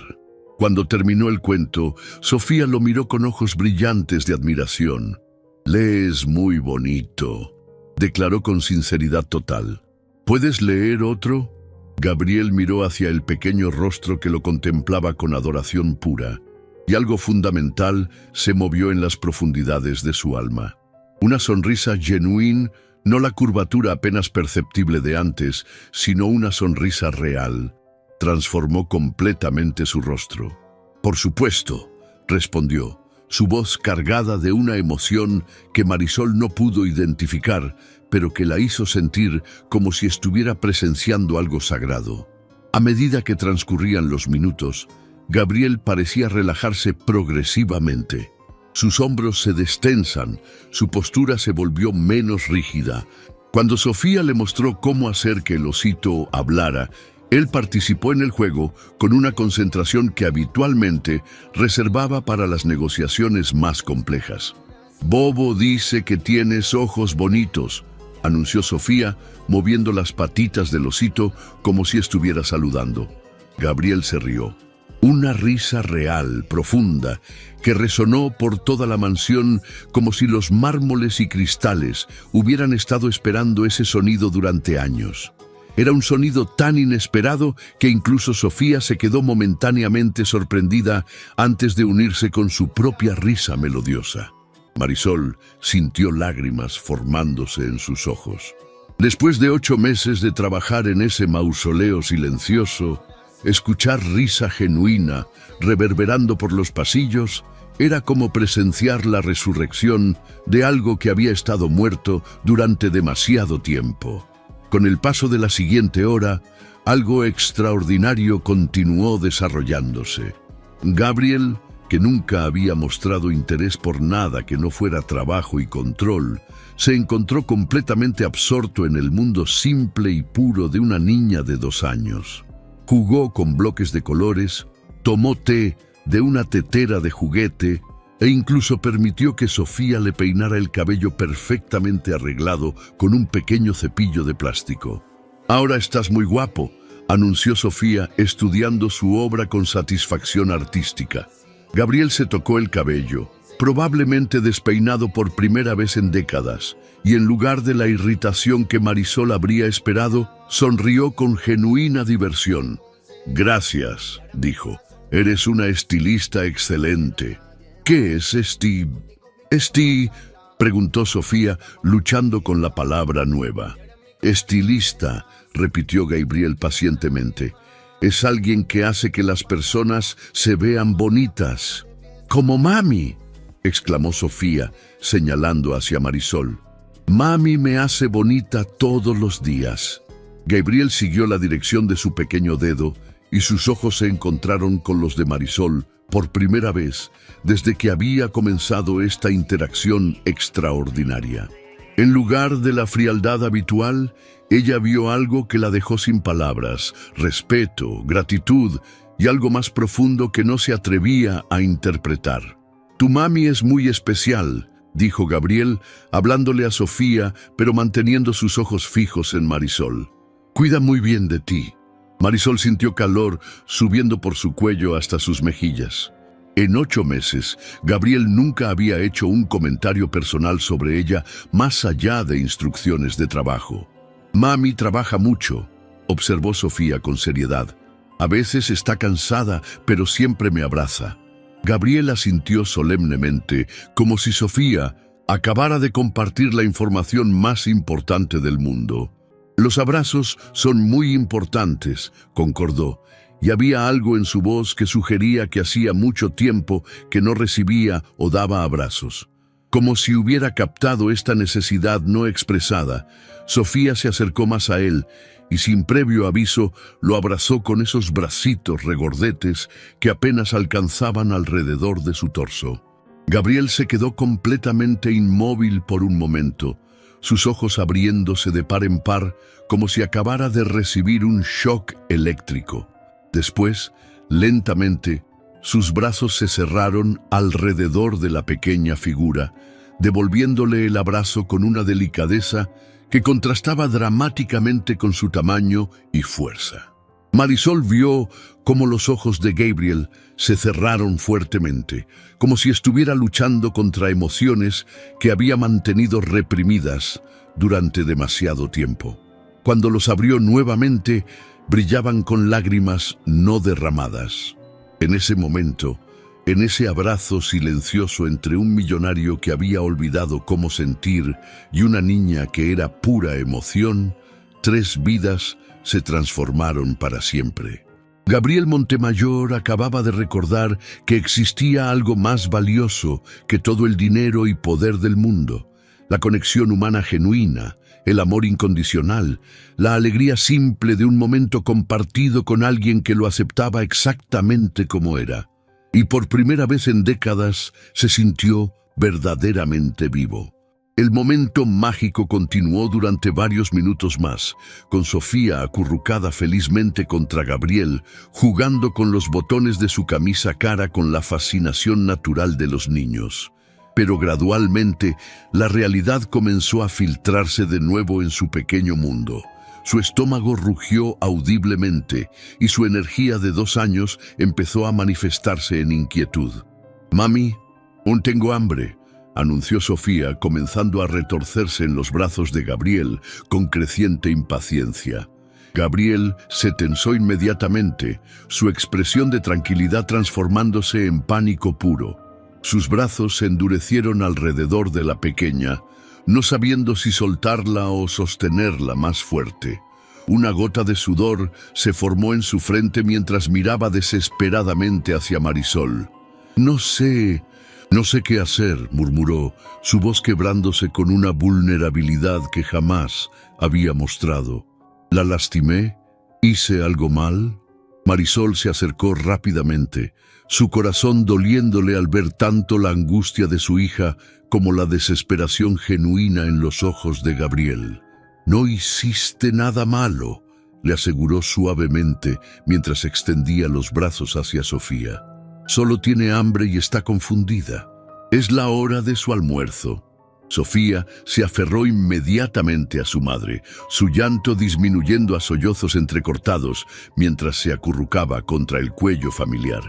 Cuando terminó el cuento, Sofía lo miró con ojos brillantes de admiración. «Lees muy bonito», declaró con sinceridad total. «¿Puedes leer otro?». Gabriel miró hacia el pequeño rostro que lo contemplaba con adoración pura, y algo fundamental se movió en las profundidades de su alma. Una sonrisa genuina, no la curvatura apenas perceptible de antes, sino una sonrisa real, transformó completamente su rostro. «Por supuesto», respondió, su voz cargada de una emoción que Marisol no pudo identificar, pero que la hizo sentir como si estuviera presenciando algo sagrado. A medida que transcurrían los minutos, Gabriel parecía relajarse progresivamente. Sus hombros se destensan, su postura se volvió menos rígida. Cuando Sofía le mostró cómo hacer que el osito hablara, él participó en el juego con una concentración que habitualmente reservaba para las negociaciones más complejas. «Bobo dice que tienes ojos bonitos», anunció Sofía, moviendo las patitas del osito como si estuviera saludando. Gabriel se rió. Una risa real, profunda, que resonó por toda la mansión como si los mármoles y cristales hubieran estado esperando ese sonido durante años. Era un sonido tan inesperado que incluso Sofía se quedó momentáneamente sorprendida antes de unirse con su propia risa melodiosa. Marisol sintió lágrimas formándose en sus ojos. Después de 8 meses de trabajar en ese mausoleo silencioso, escuchar risa genuina reverberando por los pasillos era como presenciar la resurrección de algo que había estado muerto durante demasiado tiempo. Con el paso de la siguiente hora, algo extraordinario continuó desarrollándose. Gabriel, que nunca había mostrado interés por nada que no fuera trabajo y control, se encontró completamente absorto en el mundo simple y puro de una niña de 2 años. Jugó con bloques de colores, tomó té de una tetera de juguete e incluso permitió que Sofía le peinara el cabello perfectamente arreglado con un pequeño cepillo de plástico. «Ahora estás muy guapo», anunció Sofía, estudiando su obra con satisfacción artística. Gabriel se tocó el cabello, probablemente despeinado por primera vez en décadas, y en lugar de la irritación que Marisol habría esperado, sonrió con genuina diversión. «Gracias», dijo. «Eres una estilista excelente». «¿Qué es preguntó Sofía, luchando con la palabra nueva. «Estilista», repitió Gabriel pacientemente. «Es alguien que hace que las personas se vean bonitas». «Como mami», exclamó Sofía, señalando hacia Marisol. «Mami me hace bonita todos los días». Gabriel siguió la dirección de su pequeño dedo y sus ojos se encontraron con los de Marisol por primera vez desde que había comenzado esta interacción extraordinaria. En lugar de la frialdad habitual, ella vio algo que la dejó sin palabras: respeto, gratitud y algo más profundo que no se atrevía a interpretar. «Tu mami es muy especial», dijo Gabriel, hablándole a Sofía, pero manteniendo sus ojos fijos en Marisol. «Cuida muy bien de ti». Marisol sintió calor subiendo por su cuello hasta sus mejillas. En 8 meses, Gabriel nunca había hecho un comentario personal sobre ella más allá de instrucciones de trabajo. «Mami trabaja mucho», observó Sofía con seriedad. «A veces está cansada, pero siempre me abraza». Gabriel asintió solemnemente, como si Sofía acabara de compartir la información más importante del mundo. «Los abrazos son muy importantes», concordó, y había algo en su voz que sugería que hacía mucho tiempo que no recibía o daba abrazos. Como si hubiera captado esta necesidad no expresada, Sofía se acercó más a él y sin previo aviso lo abrazó con esos bracitos regordetes que apenas alcanzaban alrededor de su torso. Gabriel se quedó completamente inmóvil por un momento, sus ojos abriéndose de par en par como si acabara de recibir un shock eléctrico. Después, lentamente, sus brazos se cerraron alrededor de la pequeña figura, devolviéndole el abrazo con una delicadeza que contrastaba dramáticamente con su tamaño y fuerza. Marisol vio cómo los ojos de Gabriel se cerraron fuertemente, como si estuviera luchando contra emociones que había mantenido reprimidas durante demasiado tiempo. Cuando los abrió nuevamente, brillaban con lágrimas no derramadas. En ese momento, en ese abrazo silencioso entre un millonario que había olvidado cómo sentir y una niña que era pura emoción, 3 vidas se transformaron para siempre. Gabriel Montemayor acababa de recordar que existía algo más valioso que todo el dinero y poder del mundo: la conexión humana genuina, el amor incondicional, la alegría simple de un momento compartido con alguien que lo aceptaba exactamente como era. Y por primera vez en décadas se sintió verdaderamente vivo. El momento mágico continuó durante varios minutos más, con Sofía acurrucada felizmente contra Gabriel, jugando con los botones de su camisa cara con la fascinación natural de los niños. Pero gradualmente, la realidad comenzó a filtrarse de nuevo en su pequeño mundo. Su estómago rugió audiblemente y su energía de 2 años empezó a manifestarse en inquietud. «Mami, aún tengo hambre», anunció Sofía, comenzando a retorcerse en los brazos de Gabriel con creciente impaciencia. Gabriel se tensó inmediatamente, su expresión de tranquilidad transformándose en pánico puro. Sus brazos se endurecieron alrededor de la pequeña, no sabiendo si soltarla o sostenerla más fuerte. Una gota de sudor se formó en su frente mientras miraba desesperadamente hacia Marisol. No sé qué hacer», murmuró, su voz quebrándose con una vulnerabilidad que jamás había mostrado. «¿La lastimé? ¿Hice algo mal?» Marisol se acercó rápidamente, su corazón doliéndole al ver tanto la angustia de su hija como la desesperación genuina en los ojos de Gabriel. «No hiciste nada malo», le aseguró suavemente mientras extendía los brazos hacia Sofía. «Solo tiene hambre y está confundida. Es la hora de su almuerzo». Sofía se aferró inmediatamente a su madre, su llanto disminuyendo a sollozos entrecortados mientras se acurrucaba contra el cuello familiar.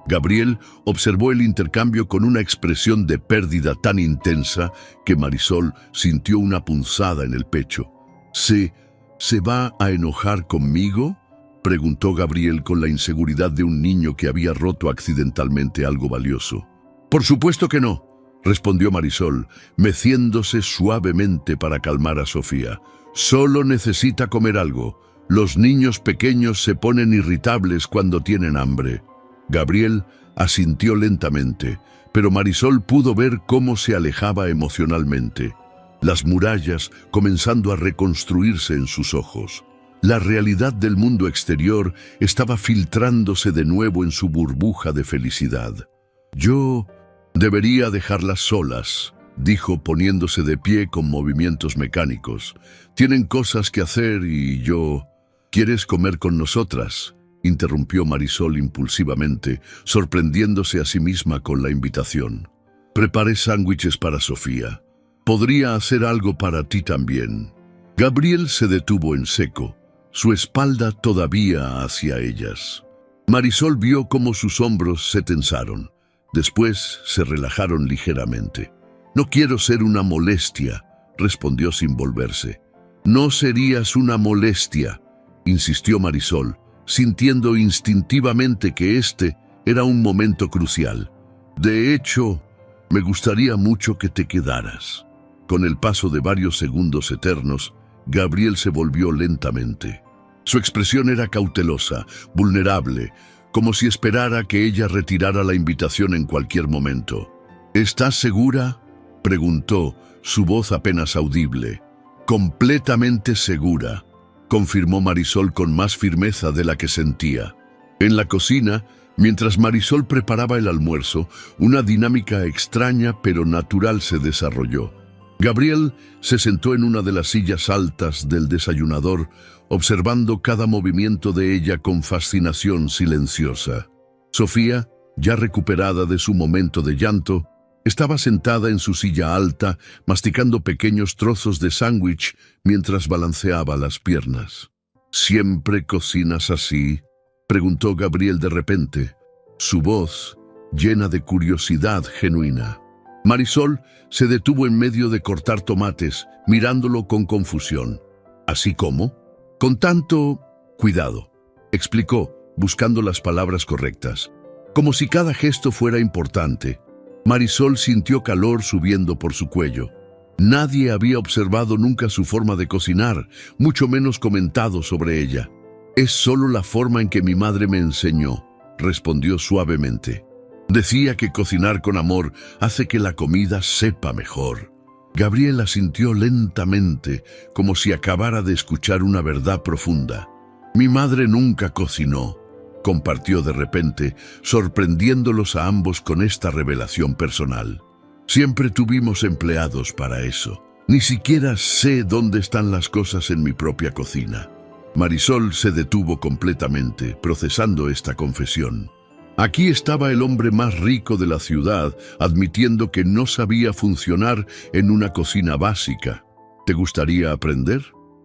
Gabriel observó el intercambio con una expresión de pérdida tan intensa que Marisol sintió una punzada en el pecho. ¿Se va a enojar conmigo?», preguntó Gabriel con la inseguridad de un niño que había roto accidentalmente algo valioso. «Por supuesto que no», respondió Marisol, meciéndose suavemente para calmar a Sofía. «Solo necesita comer algo. Los niños pequeños se ponen irritables cuando tienen hambre». Gabriel asintió lentamente, pero Marisol pudo ver cómo se alejaba emocionalmente, las murallas comenzando a reconstruirse en sus ojos. La realidad del mundo exterior estaba filtrándose de nuevo en su burbuja de felicidad. «Yo debería dejarlas solas», dijo poniéndose de pie con movimientos mecánicos. Tienen cosas que hacer y yo... ¿Quieres comer con nosotras?, interrumpió Marisol impulsivamente, sorprendiéndose a sí misma con la invitación. Preparé sándwiches para Sofía. Podría hacer algo para ti también. Gabriel se detuvo en seco, su espalda todavía hacia ellas. Marisol vio cómo sus hombros se tensaron. Después se relajaron ligeramente. No quiero ser una molestia, respondió sin volverse. No serías una molestia, insistió Marisol, sintiendo instintivamente que este era un momento crucial. De hecho, me gustaría mucho que te quedaras. Con el paso de varios segundos eternos, Gabriel se volvió lentamente. Su expresión era cautelosa, vulnerable, como si esperara que ella retirara la invitación en cualquier momento. ¿Estás segura?, preguntó, su voz apenas audible. Completamente segura, confirmó Marisol con más firmeza de la que sentía. En la cocina, mientras Marisol preparaba el almuerzo, una dinámica extraña pero natural se desarrolló. Gabriel se sentó en una de las sillas altas del desayunador, observando cada movimiento de ella con fascinación silenciosa. Sofía, ya recuperada de su momento de llanto, estaba sentada en su silla alta, masticando pequeños trozos de sándwich mientras balanceaba las piernas. ¿Siempre cocinas así?, preguntó Gabriel de repente, su voz llena de curiosidad genuina. Marisol se detuvo en medio de cortar tomates, mirándolo con confusión. ¿Así cómo? Con tanto cuidado, explicó, buscando las palabras correctas. Como si cada gesto fuera importante. Marisol sintió calor subiendo por su cuello. Nadie había observado nunca su forma de cocinar, mucho menos comentado sobre ella. Es solo la forma en que mi madre me enseñó, respondió suavemente. Decía que cocinar con amor hace que la comida sepa mejor. Gabriel asintió lentamente, como si acabara de escuchar una verdad profunda. Mi madre nunca cocinó, compartió de repente, sorprendiéndolos a ambos con esta revelación personal. Siempre tuvimos empleados para eso. Ni siquiera sé dónde están las cosas en mi propia cocina. Marisol se detuvo completamente, procesando esta confesión. Aquí estaba el hombre más rico de la ciudad, admitiendo que no sabía funcionar en una cocina básica. ¿Te gustaría aprender?,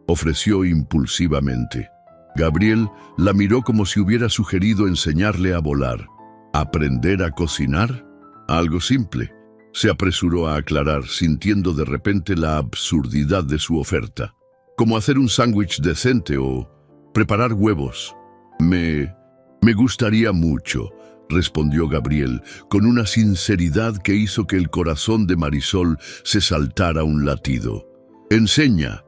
ofreció impulsivamente. Gabriel la miró como si hubiera sugerido enseñarle a volar. ¿Aprender a cocinar? Algo simple, se apresuró a aclarar, sintiendo de repente la absurdidad de su oferta. Como hacer un sándwich decente o preparar huevos. Me gustaría mucho, respondió Gabriel, con una sinceridad que hizo que el corazón de Marisol se saltara un latido. Enseña,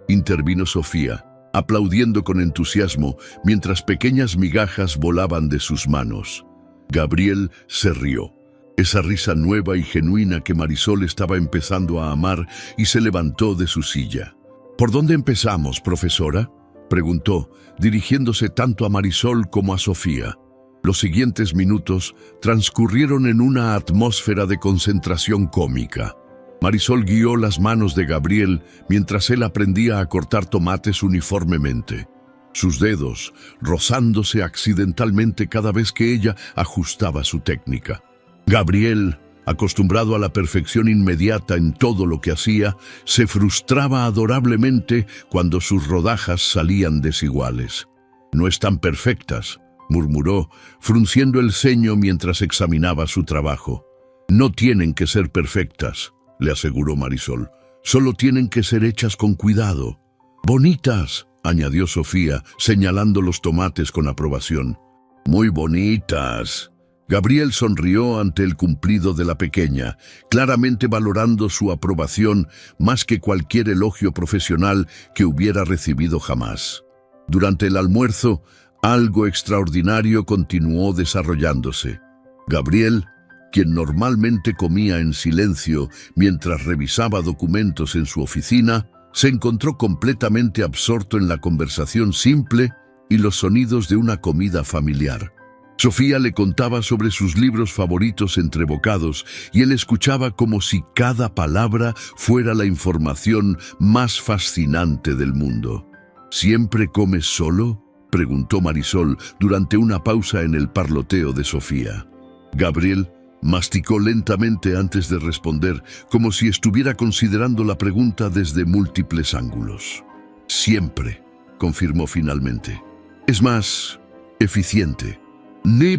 intervino Sofía, aplaudiendo con entusiasmo mientras pequeñas migajas volaban de sus manos. Gabriel se rió. Esa risa nueva y genuina que Marisol estaba empezando a amar, y se levantó de su silla. ¿Por dónde empezamos, profesora?, preguntó, dirigiéndose tanto a Marisol como a Sofía. Los siguientes minutos transcurrieron en una atmósfera de concentración cómica. Marisol guió las manos de Gabriel mientras él aprendía a cortar tomates uniformemente, sus dedos rozándose accidentalmente cada vez que ella ajustaba su técnica. Gabriel, acostumbrado a la perfección inmediata en todo lo que hacía, se frustraba adorablemente cuando sus rodajas salían desiguales. «No están perfectas», murmuró, frunciendo el ceño mientras examinaba su trabajo. «No tienen que ser perfectas», le aseguró Marisol. «Solo tienen que ser hechas con cuidado». «Bonitas», añadió Sofía, señalando los tomates con aprobación. «Muy bonitas». Gabriel sonrió ante el cumplido de la pequeña, claramente valorando su aprobación más que cualquier elogio profesional que hubiera recibido jamás. Durante el almuerzo, algo extraordinario continuó desarrollándose. Gabriel, quien normalmente comía en silencio mientras revisaba documentos en su oficina, se encontró completamente absorto en la conversación simple y los sonidos de una comida familiar. Sofía le contaba sobre sus libros favoritos entre bocados y él escuchaba como si cada palabra fuera la información más fascinante del mundo. ¿Siempre comes solo?, preguntó Marisol durante una pausa en el parloteo de Sofía. Gabriel masticó lentamente antes de responder, como si estuviera considerando la pregunta desde múltiples ángulos. Siempre, confirmó finalmente. Es más eficiente.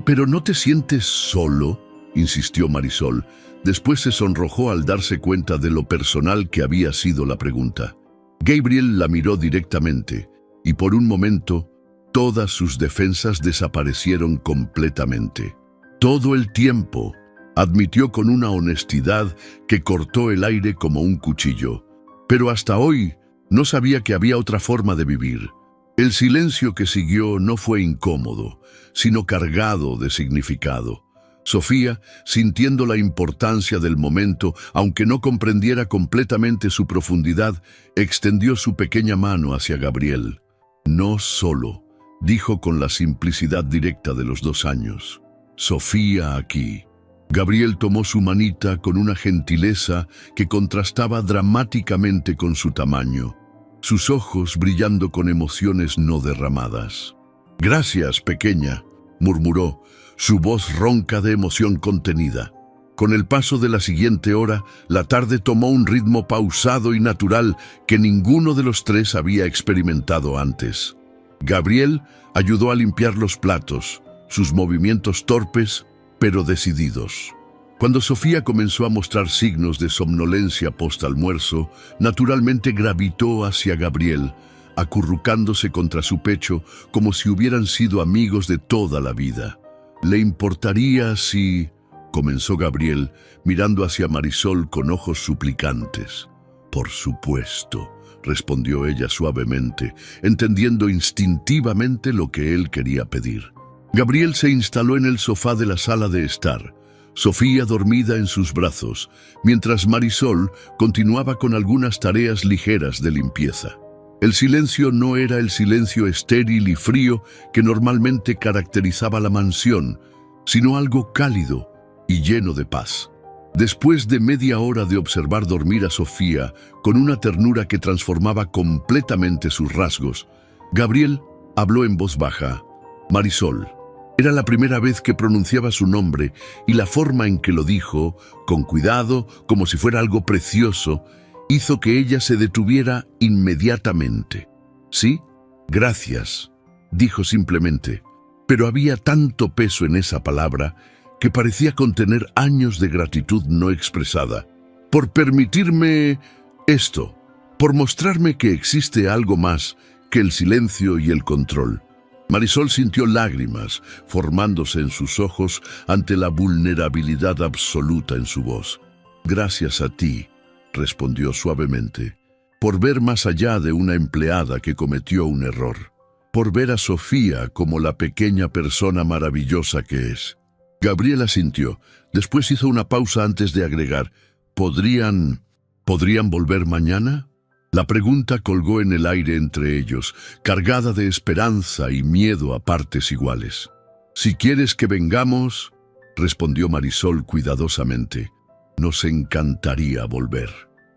Pero ¿no te sientes solo?, insistió Marisol. Después se sonrojó al darse cuenta de lo personal que había sido la pregunta. Gabriel la miró directamente, y por un momento, todas sus defensas desaparecieron completamente. Todo el tiempo, admitió con una honestidad que cortó el aire como un cuchillo. Pero hasta hoy no sabía que había otra forma de vivir. El silencio que siguió no fue incómodo, sino cargado de significado. Sofía, sintiendo la importancia del momento, aunque no comprendiera completamente su profundidad, extendió su pequeña mano hacia Gabriel. No solo, dijo con la simplicidad directa de los 2 años. Sofía aquí. Gabriel tomó su manita con una gentileza que contrastaba dramáticamente con su tamaño, sus ojos brillando con emociones no derramadas. «Gracias, pequeña», murmuró, su voz ronca de emoción contenida. Con el paso de la siguiente hora, la tarde tomó un ritmo pausado y natural que ninguno de los 3 había experimentado antes. Gabriel ayudó a limpiar los platos, sus movimientos torpes, pero decididos. Cuando Sofía comenzó a mostrar signos de somnolencia post-almuerzo, naturalmente gravitó hacia Gabriel, acurrucándose contra su pecho como si hubieran sido amigos de toda la vida. «¿Le importaría si...?» comenzó Gabriel, mirando hacia Marisol con ojos suplicantes. «Por supuesto», respondió ella suavemente, entendiendo instintivamente lo que él quería pedir. Gabriel se instaló en el sofá de la sala de estar, Sofía dormida en sus brazos, mientras Marisol continuaba con algunas tareas ligeras de limpieza. El silencio no era el silencio estéril y frío que normalmente caracterizaba la mansión, sino algo cálido y lleno de paz. Después de media hora de observar dormir a Sofía con una ternura que transformaba completamente sus rasgos, Gabriel habló en voz baja. «Marisol». Era la primera vez que pronunciaba su nombre y la forma en que lo dijo, con cuidado, como si fuera algo precioso, hizo que ella se detuviera inmediatamente. «Sí, gracias», dijo simplemente, pero había tanto peso en esa palabra que parecía contener años de gratitud no expresada. «Por permitirme esto, por mostrarme que existe algo más que el silencio y el control». Marisol sintió lágrimas formándose en sus ojos ante la vulnerabilidad absoluta en su voz. «Gracias a ti», respondió suavemente, «por ver más allá de una empleada que cometió un error, por ver a Sofía como la pequeña persona maravillosa que es». Gabriela asintió. Después hizo una pausa antes de agregar, ¿Podrían volver mañana?» La pregunta colgó en el aire entre ellos, cargada de esperanza y miedo a partes iguales. «Si quieres que vengamos», respondió Marisol cuidadosamente, «nos encantaría volver».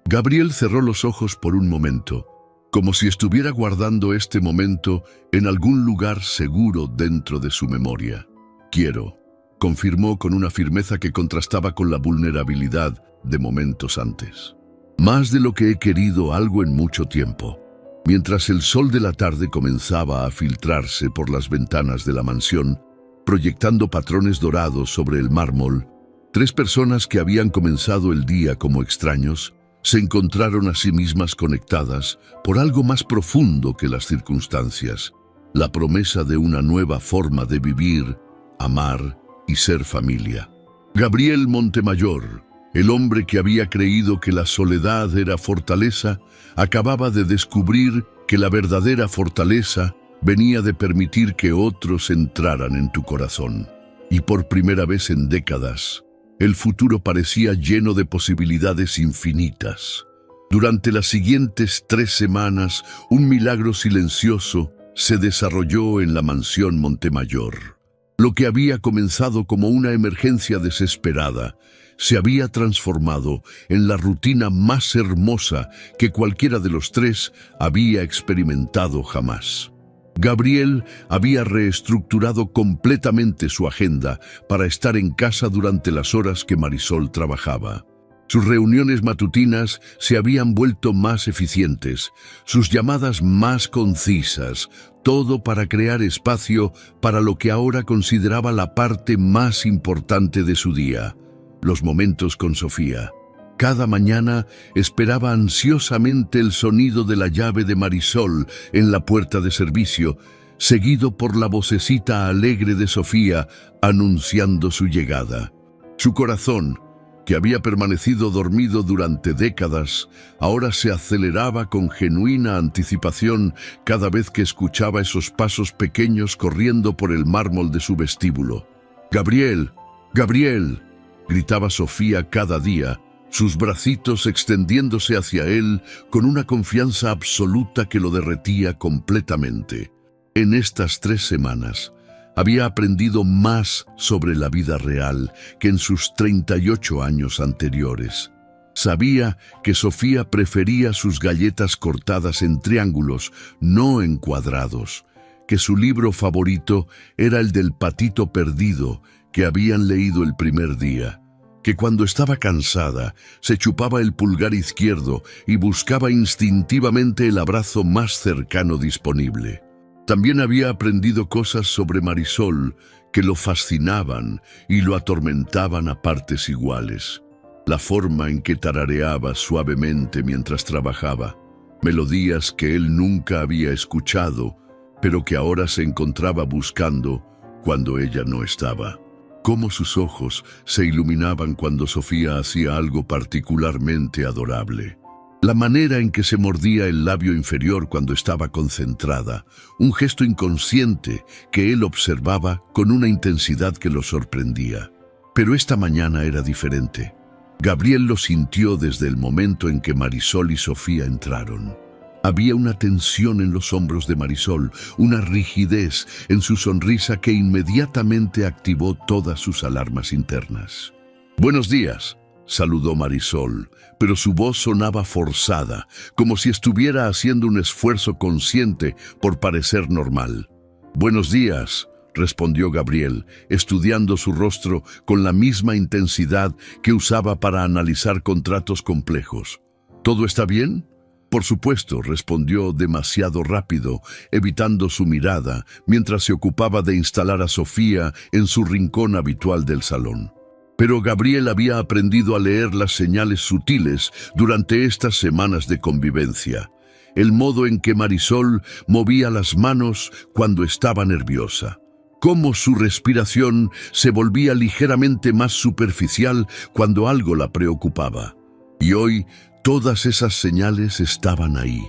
Gabriel cerró los ojos por un momento, como si estuviera guardando este momento en algún lugar seguro dentro de su memoria. «Quiero», confirmó con una firmeza que contrastaba con la vulnerabilidad de momentos antes. «Más de lo que he querido algo en mucho tiempo». Mientras el sol de la tarde comenzaba a filtrarse por las ventanas de la mansión, proyectando patrones dorados sobre el mármol, 3 personas que habían comenzado el día como extraños, se encontraron a sí mismas conectadas por algo más profundo que las circunstancias, la promesa de una nueva forma de vivir, amar y ser familia. Gabriel Montemayor, el hombre que había creído que la soledad era fortaleza, acababa de descubrir que la verdadera fortaleza venía de permitir que otros entraran en tu corazón. Y por primera vez en décadas, el futuro parecía lleno de posibilidades infinitas. Durante las siguientes 3 semanas, un milagro silencioso se desarrolló en la mansión Montemayor. Lo que había comenzado como una emergencia desesperada se había transformado en la rutina más hermosa que cualquiera de los tres había experimentado jamás. Gabriel había reestructurado completamente su agenda para estar en casa durante las horas que Marisol trabajaba. Sus reuniones matutinas se habían vuelto más eficientes, sus llamadas más concisas, todo para crear espacio para lo que ahora consideraba la parte más importante de su día, los momentos con Sofía. Cada mañana esperaba ansiosamente el sonido de la llave de Marisol en la puerta de servicio, seguido por la vocecita alegre de Sofía anunciando su llegada. Su corazón, que había permanecido dormido durante décadas, ahora se aceleraba con genuina anticipación cada vez que escuchaba esos pasos pequeños corriendo por el mármol de su vestíbulo. «¡Gabriel! ¡Gabriel!», gritaba Sofía cada día, sus bracitos extendiéndose hacia él con una confianza absoluta que lo derretía completamente. En estas 3 semanas, había aprendido más sobre la vida real que en sus 38 años anteriores. Sabía que Sofía prefería sus galletas cortadas en triángulos, no en cuadrados, que su libro favorito era el del patito perdido que habían leído el primer día, que cuando estaba cansada se chupaba el pulgar izquierdo y buscaba instintivamente el abrazo más cercano disponible. También había aprendido cosas sobre Marisol que lo fascinaban y lo atormentaban a partes iguales. La forma en que tarareaba suavemente mientras trabajaba, melodías que él nunca había escuchado, pero que ahora se encontraba buscando cuando ella no estaba. Cómo sus ojos se iluminaban cuando Sofía hacía algo particularmente adorable. La manera en que se mordía el labio inferior cuando estaba concentrada, un gesto inconsciente que él observaba con una intensidad que lo sorprendía. Pero esta mañana era diferente. Gabriel lo sintió desde el momento en que Marisol y Sofía entraron. Había una tensión en los hombros de Marisol, una rigidez en su sonrisa que inmediatamente activó todas sus alarmas internas. «Buenos días», saludó Marisol, pero su voz sonaba forzada, como si estuviera haciendo un esfuerzo consciente por parecer normal. «Buenos días», respondió Gabriel, estudiando su rostro con la misma intensidad que usaba para analizar contratos complejos. «¿Todo está bien?» «Por supuesto», respondió demasiado rápido, evitando su mirada, mientras se ocupaba de instalar a Sofía en su rincón habitual del salón. Pero Gabriel había aprendido a leer las señales sutiles durante estas semanas de convivencia. El modo en que Marisol movía las manos cuando estaba nerviosa. Cómo su respiración se volvía ligeramente más superficial cuando algo la preocupaba. Y hoy, todas esas señales estaban ahí.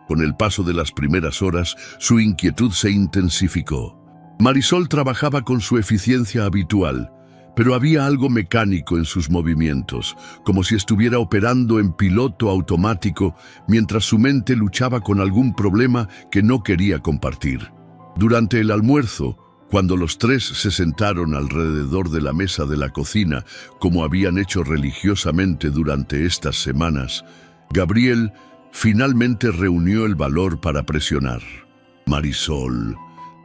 Con el paso de las primeras horas, su inquietud se intensificó. Marisol trabajaba con su eficiencia habitual, pero había algo mecánico en sus movimientos, como si estuviera operando en piloto automático mientras su mente luchaba con algún problema que no quería compartir. Durante el almuerzo, cuando los tres se sentaron alrededor de la mesa de la cocina, como habían hecho religiosamente durante estas semanas, Gabriel finalmente reunió el valor para presionar. «Marisol»,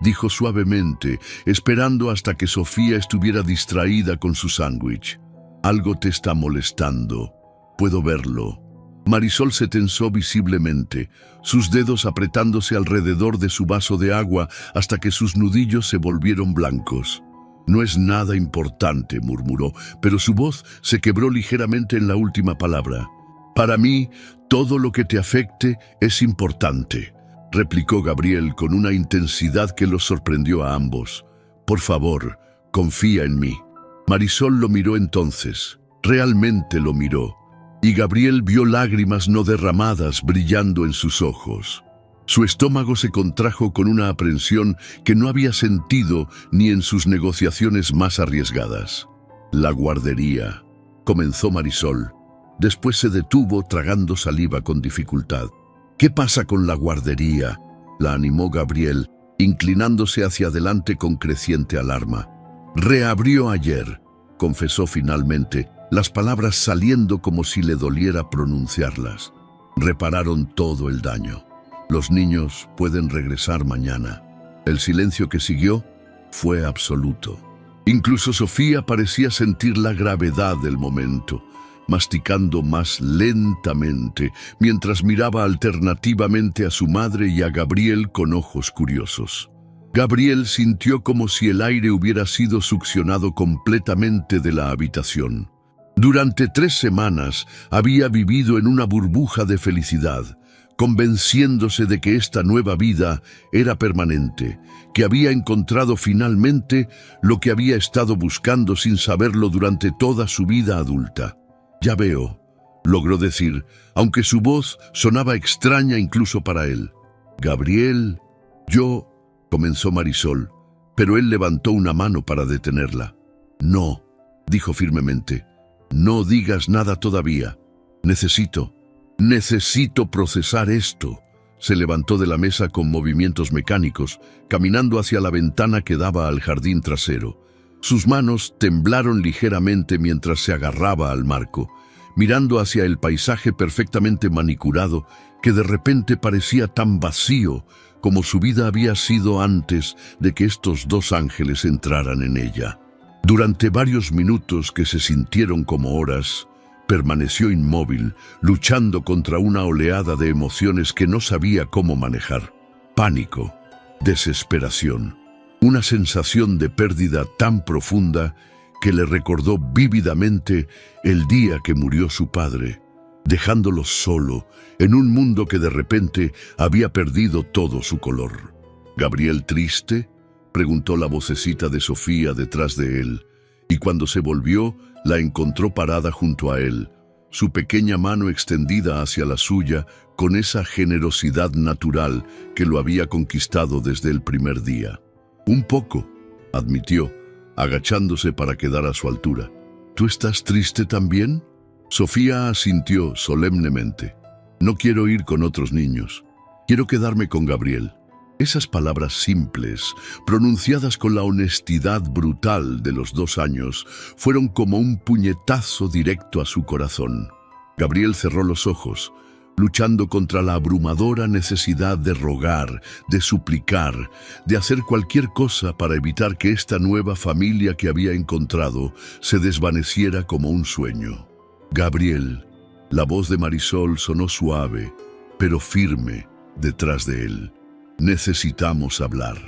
dijo suavemente, esperando hasta que Sofía estuviera distraída con su sándwich. «Algo te está molestando. Puedo verlo». Marisol se tensó visiblemente, sus dedos apretándose alrededor de su vaso de agua hasta que sus nudillos se volvieron blancos. «No es nada importante», murmuró, pero su voz se quebró ligeramente en la última palabra. «Para mí, todo lo que te afecte es importante», replicó Gabriel con una intensidad que los sorprendió a ambos. «Por favor, confía en mí». Marisol lo miró entonces, realmente lo miró, y Gabriel vio lágrimas no derramadas brillando en sus ojos. Su estómago se contrajo con una aprensión que no había sentido ni en sus negociaciones más arriesgadas. «La guardería», comenzó Marisol. Después se detuvo tragando saliva con dificultad. «¿Qué pasa con la guardería?», la animó Gabriel, inclinándose hacia adelante con creciente alarma. Reabrió ayer, confesó finalmente, las palabras saliendo como si le doliera pronunciarlas. Repararon todo el daño. Los niños pueden regresar mañana. El silencio que siguió fue absoluto. Incluso Sofía parecía sentir la gravedad del momento, masticando más lentamente, mientras miraba alternativamente a su madre y a Gabriel con ojos curiosos. Gabriel sintió como si el aire hubiera sido succionado completamente de la habitación. Durante 3 semanas había vivido en una burbuja de felicidad, convenciéndose de que esta nueva vida era permanente, que había encontrado finalmente lo que había estado buscando sin saberlo durante toda su vida adulta. «Ya veo», logró decir, aunque su voz sonaba extraña incluso para él. «Gabriel, yo», comenzó Marisol, pero él levantó una mano para detenerla. «No», dijo firmemente, «no digas nada todavía. Necesito procesar esto». Se levantó de la mesa con movimientos mecánicos, caminando hacia la ventana que daba al jardín trasero. Sus manos temblaron ligeramente mientras se agarraba al marco, mirando hacia el paisaje perfectamente manicurado que de repente parecía tan vacío como su vida había sido antes de que estos 2 ángeles entraran en ella. Durante varios minutos que se sintieron como horas, permaneció inmóvil, luchando contra una oleada de emociones que no sabía cómo manejar. Pánico, desesperación, una sensación de pérdida tan profunda que le recordó vívidamente el día que murió su padre, dejándolo solo en un mundo que de repente había perdido todo su color. «¿Gabriel triste?», preguntó la vocecita de Sofía detrás de él, y cuando se volvió, la encontró parada junto a él, su pequeña mano extendida hacia la suya con esa generosidad natural que lo había conquistado desde el primer día. «Un poco», admitió, agachándose para quedar a su altura. «¿Tú estás triste también?». Sofía asintió solemnemente. «No quiero ir con otros niños. Quiero quedarme con Gabriel». Esas palabras simples, pronunciadas con la honestidad brutal de los 2 años, fueron como un puñetazo directo a su corazón. Gabriel cerró los ojos, luchando contra la abrumadora necesidad de rogar, de suplicar, de hacer cualquier cosa para evitar que esta nueva familia que había encontrado se desvaneciera como un sueño. «Gabriel», la voz de Marisol sonó suave, pero firme, detrás de él. «Necesitamos hablar».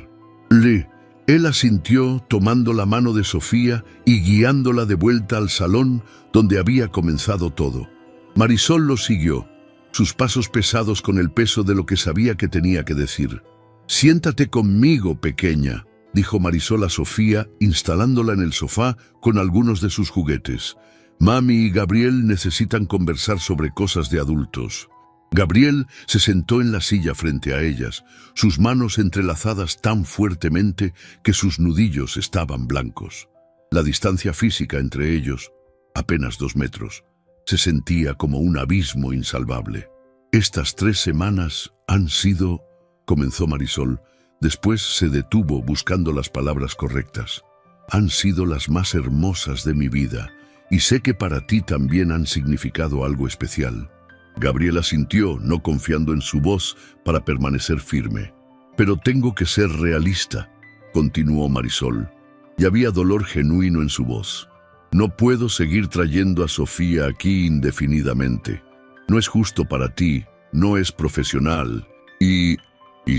Él asintió tomando la mano de Sofía y guiándola de vuelta al salón donde había comenzado todo. Marisol lo siguió, sus pasos pesados con el peso de lo que sabía que tenía que decir. «Siéntate conmigo, pequeña», dijo Marisol a Sofía, instalándola en el sofá con algunos de sus juguetes. «Mami y Gabriel necesitan conversar sobre cosas de adultos». Gabriel se sentó en la silla frente a ellas, sus manos entrelazadas tan fuertemente que sus nudillos estaban blancos. La distancia física entre ellos, apenas 2 metros, se sentía como un abismo insalvable. «Estas 3 semanas han sido», comenzó Marisol, después se detuvo buscando las palabras correctas. «Han sido las más hermosas de mi vida, y sé que para ti también han significado algo especial». Gabriel asintió, no confiando en su voz, para permanecer firme. «Pero tengo que ser realista», continuó Marisol, y había dolor genuino en su voz. «No puedo seguir trayendo a Sofía aquí indefinidamente. No es justo para ti, no es profesional, y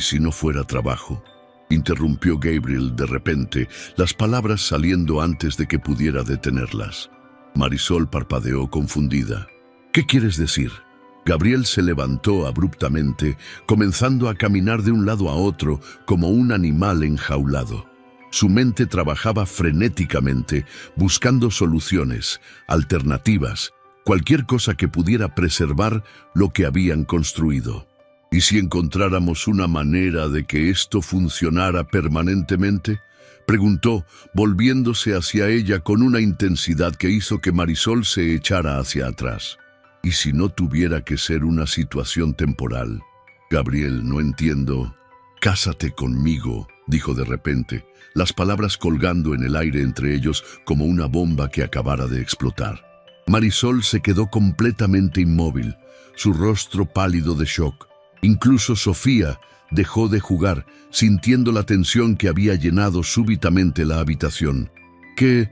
si no fuera trabajo», interrumpió Gabriel de repente, las palabras saliendo antes de que pudiera detenerlas. Marisol parpadeó confundida. «¿Qué quieres decir?». Gabriel se levantó abruptamente, comenzando a caminar de un lado a otro como un animal enjaulado. Su mente trabajaba frenéticamente, buscando soluciones, alternativas, cualquier cosa que pudiera preservar lo que habían construido. ¿Y si encontráramos una manera de que esto funcionara permanentemente?, preguntó, volviéndose hacia ella con una intensidad que hizo que Marisol se echara hacia atrás. ¿Y si no tuviera que ser una situación temporal? «Gabriel, no entiendo». «Cásate conmigo», dijo de repente, las palabras colgando en el aire entre ellos como una bomba que acabara de explotar. Marisol se quedó completamente inmóvil, su rostro pálido de shock. Incluso Sofía dejó de jugar, sintiendo la tensión que había llenado súbitamente la habitación. ¿Qué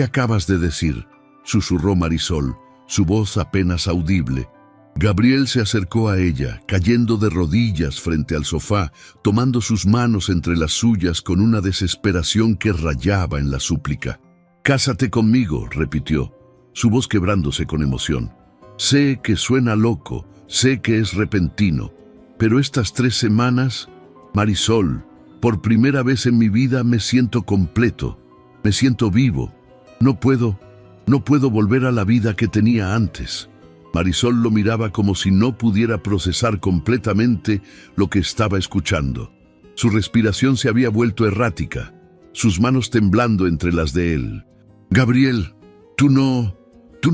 acabas de decir?, susurró Marisol, su voz apenas audible. Gabriel se acercó a ella, cayendo de rodillas frente al sofá, tomando sus manos entre las suyas con una desesperación que rayaba en la súplica. «Cásate conmigo», repitió, su voz quebrándose con emoción. «Sé que suena loco, sé que es repentino, pero estas 3 semanas, Marisol, por primera vez en mi vida me siento completo, me siento vivo. No puedo volver a la vida que tenía antes». Marisol lo miraba como si no pudiera procesar completamente lo que estaba escuchando. Su respiración se había vuelto errática, sus manos temblando entre las de él. «Gabriel, tú no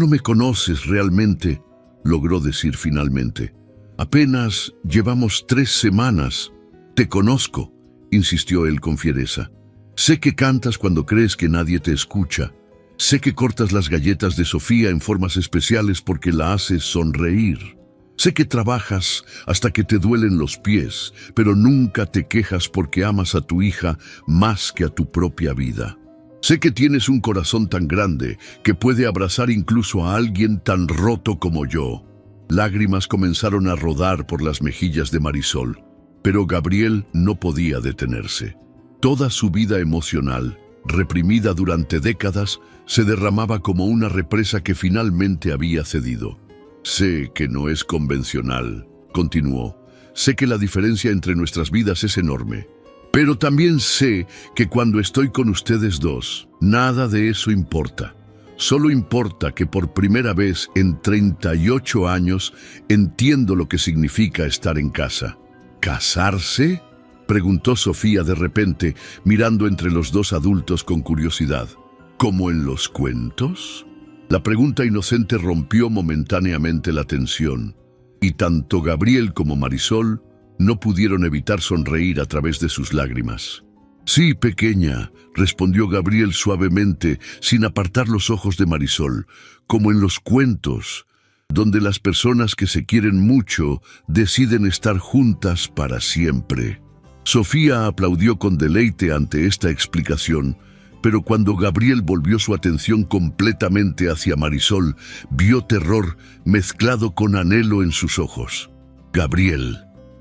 me conoces realmente», logró decir finalmente. «Apenas llevamos 3 semanas. Te conozco», insistió él con fiereza. «Sé que cantas cuando crees que nadie te escucha. Sé que cortas las galletas de Sofía en formas especiales porque la haces sonreír. Sé que trabajas hasta que te duelen los pies, pero nunca te quejas porque amas a tu hija más que a tu propia vida. Sé que tienes un corazón tan grande que puede abrazar incluso a alguien tan roto como yo». Lágrimas comenzaron a rodar por las mejillas de Marisol, pero Gabriel no podía detenerse. Toda su vida emocional, reprimida durante décadas, se derramaba como una represa que finalmente había cedido. «Sé que no es convencional», continuó. «Sé que la diferencia entre nuestras vidas es enorme. Pero también sé que cuando estoy con ustedes dos, nada de eso importa. Solo importa que por primera vez en 38 años entiendo lo que significa estar en casa». «¿Casarse?», preguntó Sofía de repente, mirando entre los dos adultos con curiosidad. «¿Como en los cuentos?». La pregunta inocente rompió momentáneamente la tensión, y tanto Gabriel como Marisol no pudieron evitar sonreír a través de sus lágrimas. «Sí, pequeña», respondió Gabriel suavemente, sin apartar los ojos de Marisol, «como en los cuentos, donde las personas que se quieren mucho deciden estar juntas para siempre». Sofía aplaudió con deleite ante esta explicación, pero cuando Gabriel volvió su atención completamente hacia Marisol, vio terror mezclado con anhelo en sus ojos. «Gabriel»,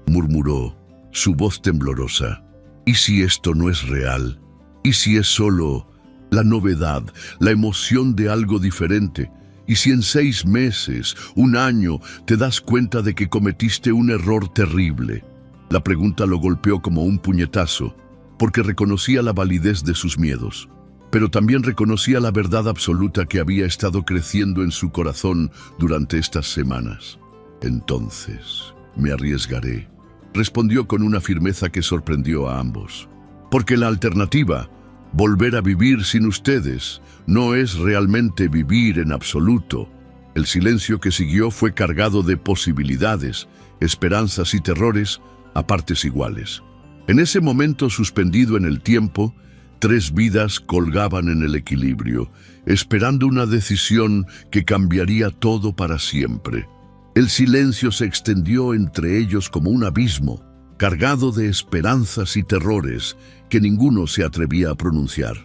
murmuró, su voz temblorosa, «¿y si esto no es real? ¿Y si es solo la novedad, la emoción de algo diferente? ¿Y si en 6 meses, 1 año, te das cuenta de que cometiste un error terrible?» La pregunta lo golpeó como un puñetazo, porque reconocía la validez de sus miedos, pero también reconocía la verdad absoluta que había estado creciendo en su corazón durante estas semanas. «Entonces, me arriesgaré», respondió con una firmeza que sorprendió a ambos. «Porque la alternativa, volver a vivir sin ustedes, no es realmente vivir en absoluto». El silencio que siguió fue cargado de posibilidades, esperanzas y terrores a partes iguales. En ese momento suspendido en el tiempo, 3 vidas colgaban en el equilibrio, esperando una decisión que cambiaría todo para siempre. El silencio se extendió entre ellos como un abismo, cargado de esperanzas y terrores que ninguno se atrevía a pronunciar.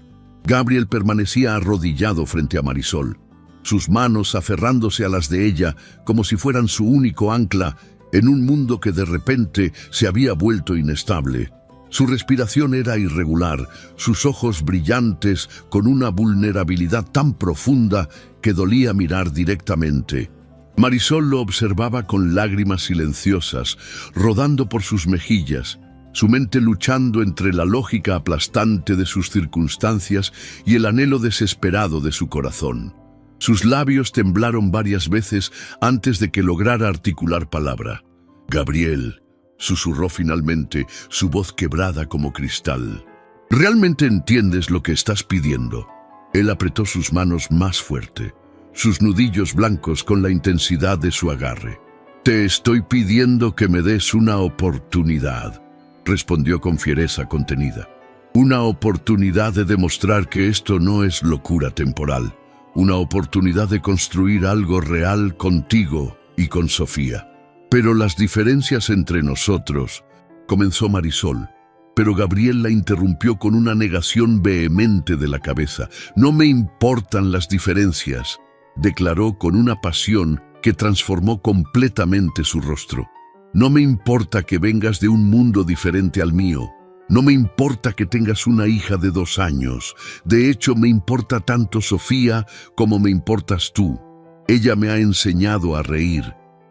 Gabriel permanecía arrodillado frente a Marisol, sus manos aferrándose a las de ella como si fueran su único ancla en un mundo que de repente se había vuelto inestable. Su respiración era irregular, sus ojos brillantes con una vulnerabilidad tan profunda que dolía mirar directamente. Marisol lo observaba con lágrimas silenciosas, rodando por sus mejillas, su mente luchando entre la lógica aplastante de sus circunstancias y el anhelo desesperado de su corazón. Sus labios temblaron varias veces antes de que lograra articular palabra. «Gabriel», susurró finalmente, su voz quebrada como cristal. «¿Realmente entiendes lo que estás pidiendo?». Él apretó sus manos más fuerte, sus nudillos blancos con la intensidad de su agarre. «Te estoy pidiendo que me des una oportunidad», respondió con fiereza contenida. Una oportunidad de demostrar que esto no es locura temporal. Una oportunidad de construir algo real contigo y con Sofía. Pero las diferencias entre nosotros, comenzó Marisol, pero Gabriel la interrumpió con una negación vehemente de la cabeza. No me importan las diferencias, declaró con una pasión que transformó completamente su rostro. No me importa que vengas de un mundo diferente al mío. No me importa que tengas una hija de 2 años. De hecho, me importa tanto Sofía como me importas tú. Ella me ha enseñado a reír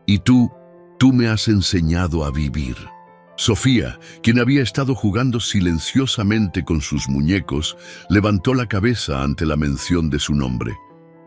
y tú me has enseñado a vivir. Sofía, quien había estado jugando silenciosamente con sus muñecos, levantó la cabeza ante la mención de su nombre.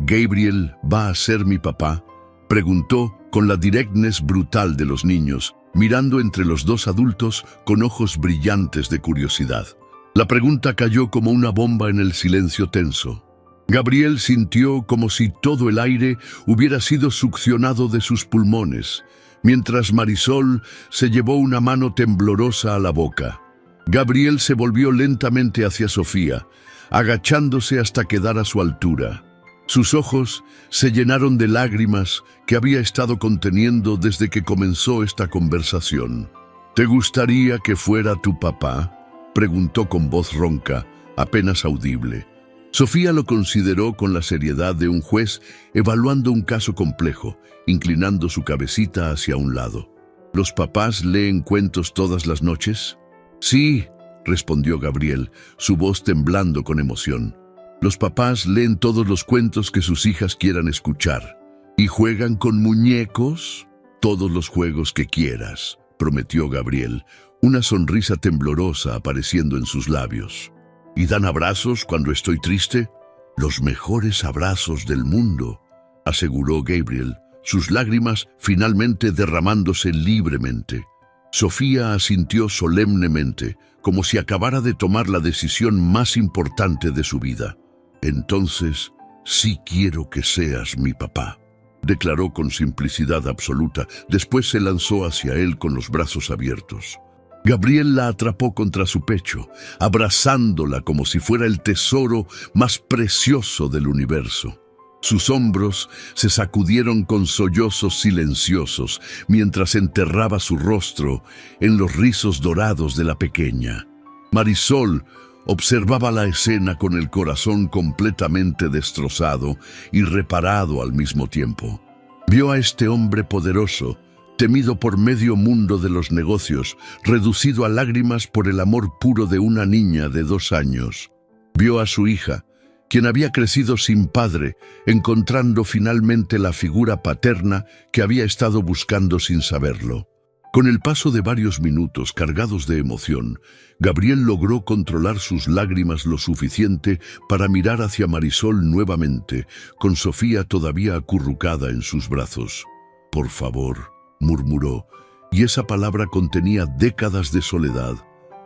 ¿Gabriel va a ser mi papá?, preguntó con la directness brutal de los niños, mirando entre los 2 adultos con ojos brillantes de curiosidad. La pregunta cayó como una bomba en el silencio tenso. Gabriel sintió como si todo el aire hubiera sido succionado de sus pulmones, mientras Marisol se llevó una mano temblorosa a la boca. Gabriel se volvió lentamente hacia Sofía, agachándose hasta quedar a su altura. Sus ojos se llenaron de lágrimas que había estado conteniendo desde que comenzó esta conversación. ¿Te gustaría que fuera tu papá?, preguntó con voz ronca, apenas audible. Sofía lo consideró con la seriedad de un juez evaluando un caso complejo, inclinando su cabecita hacia un lado. ¿Los papás leen cuentos todas las noches? Sí, respondió Gabriel, su voz temblando con emoción. Los papás leen todos los cuentos que sus hijas quieran escuchar. ¿Y juegan con muñecos? Todos los juegos que quieras, prometió Gabriel, una sonrisa temblorosa apareciendo en sus labios. ¿Y dan abrazos cuando estoy triste? Los mejores abrazos del mundo, aseguró Gabriel, sus lágrimas finalmente derramándose libremente. Sofía asintió solemnemente, como si acabara de tomar la decisión más importante de su vida. Entonces, sí quiero que seas mi papá, declaró con simplicidad absoluta. Después se lanzó hacia él con los brazos abiertos. Gabriel la atrapó contra su pecho, abrazándola como si fuera el tesoro más precioso del universo. Sus hombros se sacudieron con sollozos silenciosos mientras enterraba su rostro en los rizos dorados de la pequeña. Marisol observaba la escena con el corazón completamente destrozado y reparado al mismo tiempo. Vio a este hombre poderoso, temido por medio mundo de los negocios, reducido a lágrimas por el amor puro de una niña de 2 años. Vio a su hija, quien había crecido sin padre, encontrando finalmente la figura paterna que había estado buscando sin saberlo. Con el paso de varios minutos cargados de emoción, Gabriel logró controlar sus lágrimas lo suficiente para mirar hacia Marisol nuevamente, con Sofía todavía acurrucada en sus brazos. «Por favor», murmuró, y esa palabra contenía décadas de soledad,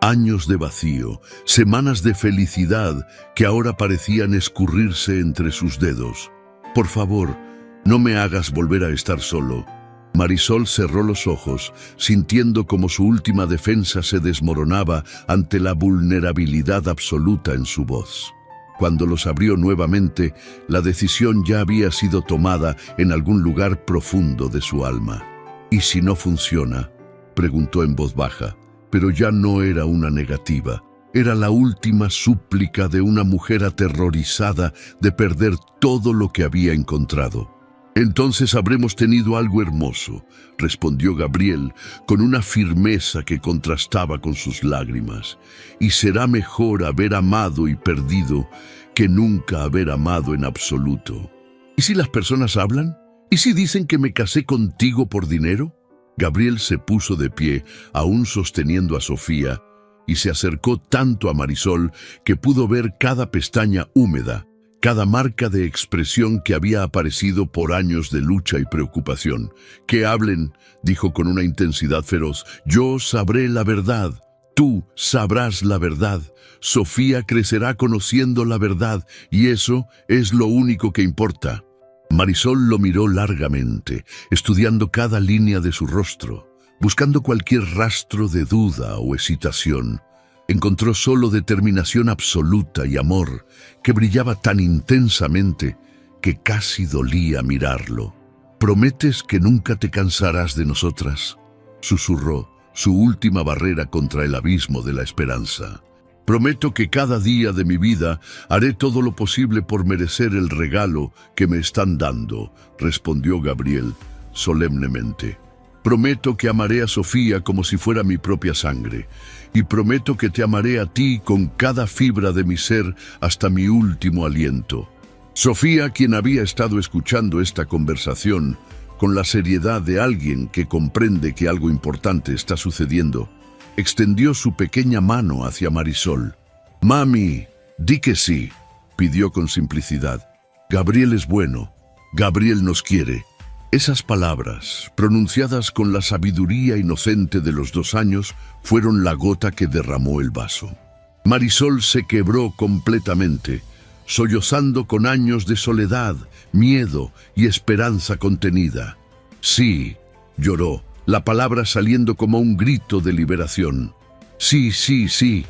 años de vacío, semanas de felicidad que ahora parecían escurrirse entre sus dedos. «Por favor, no me hagas volver a estar solo». Marisol cerró los ojos, sintiendo como su última defensa se desmoronaba ante la vulnerabilidad absoluta en su voz. Cuando los abrió nuevamente, la decisión ya había sido tomada en algún lugar profundo de su alma. «¿Y si no funciona?», preguntó en voz baja, pero ya no era una negativa. Era la última súplica de una mujer aterrorizada de perder todo lo que había encontrado. «Entonces habremos tenido algo hermoso», respondió Gabriel con una firmeza que contrastaba con sus lágrimas. «Y será mejor haber amado y perdido que nunca haber amado en absoluto». «¿Y si las personas hablan? ¿Y si dicen que me casé contigo por dinero?». Gabriel se puso de pie, aún sosteniendo a Sofía, y se acercó tanto a Marisol que pudo ver cada pestaña húmeda, cada marca de expresión que había aparecido por años de lucha y preocupación. «Que hablen», dijo con una intensidad feroz. «Yo sabré la verdad. Tú sabrás la verdad. Sofía crecerá conociendo la verdad, y eso es lo único que importa». Marisol lo miró largamente, estudiando cada línea de su rostro. Buscando cualquier rastro de duda o hesitación, encontró solo determinación absoluta y amor que brillaba tan intensamente que casi dolía mirarlo. «¿Prometes que nunca te cansarás de nosotras?», susurró, su última barrera contra el abismo de la esperanza. «Prometo que cada día de mi vida haré todo lo posible por merecer el regalo que me están dando», respondió Gabriel solemnemente. «Prometo que amaré a Sofía como si fuera mi propia sangre, y prometo que te amaré a ti con cada fibra de mi ser hasta mi último aliento». Sofía, quien había estado escuchando esta conversación con la seriedad de alguien que comprende que algo importante está sucediendo, extendió su pequeña mano hacia Marisol. «Mami, di que sí», pidió con simplicidad. «Gabriel es bueno, Gabriel nos quiere». Esas palabras, pronunciadas con la sabiduría inocente de los 2 años, fueron la gota que derramó el vaso. Marisol se quebró completamente, sollozando con años de soledad, miedo y esperanza contenida. «Sí», lloró, la palabra saliendo como un grito de liberación. «Sí, sí, sí».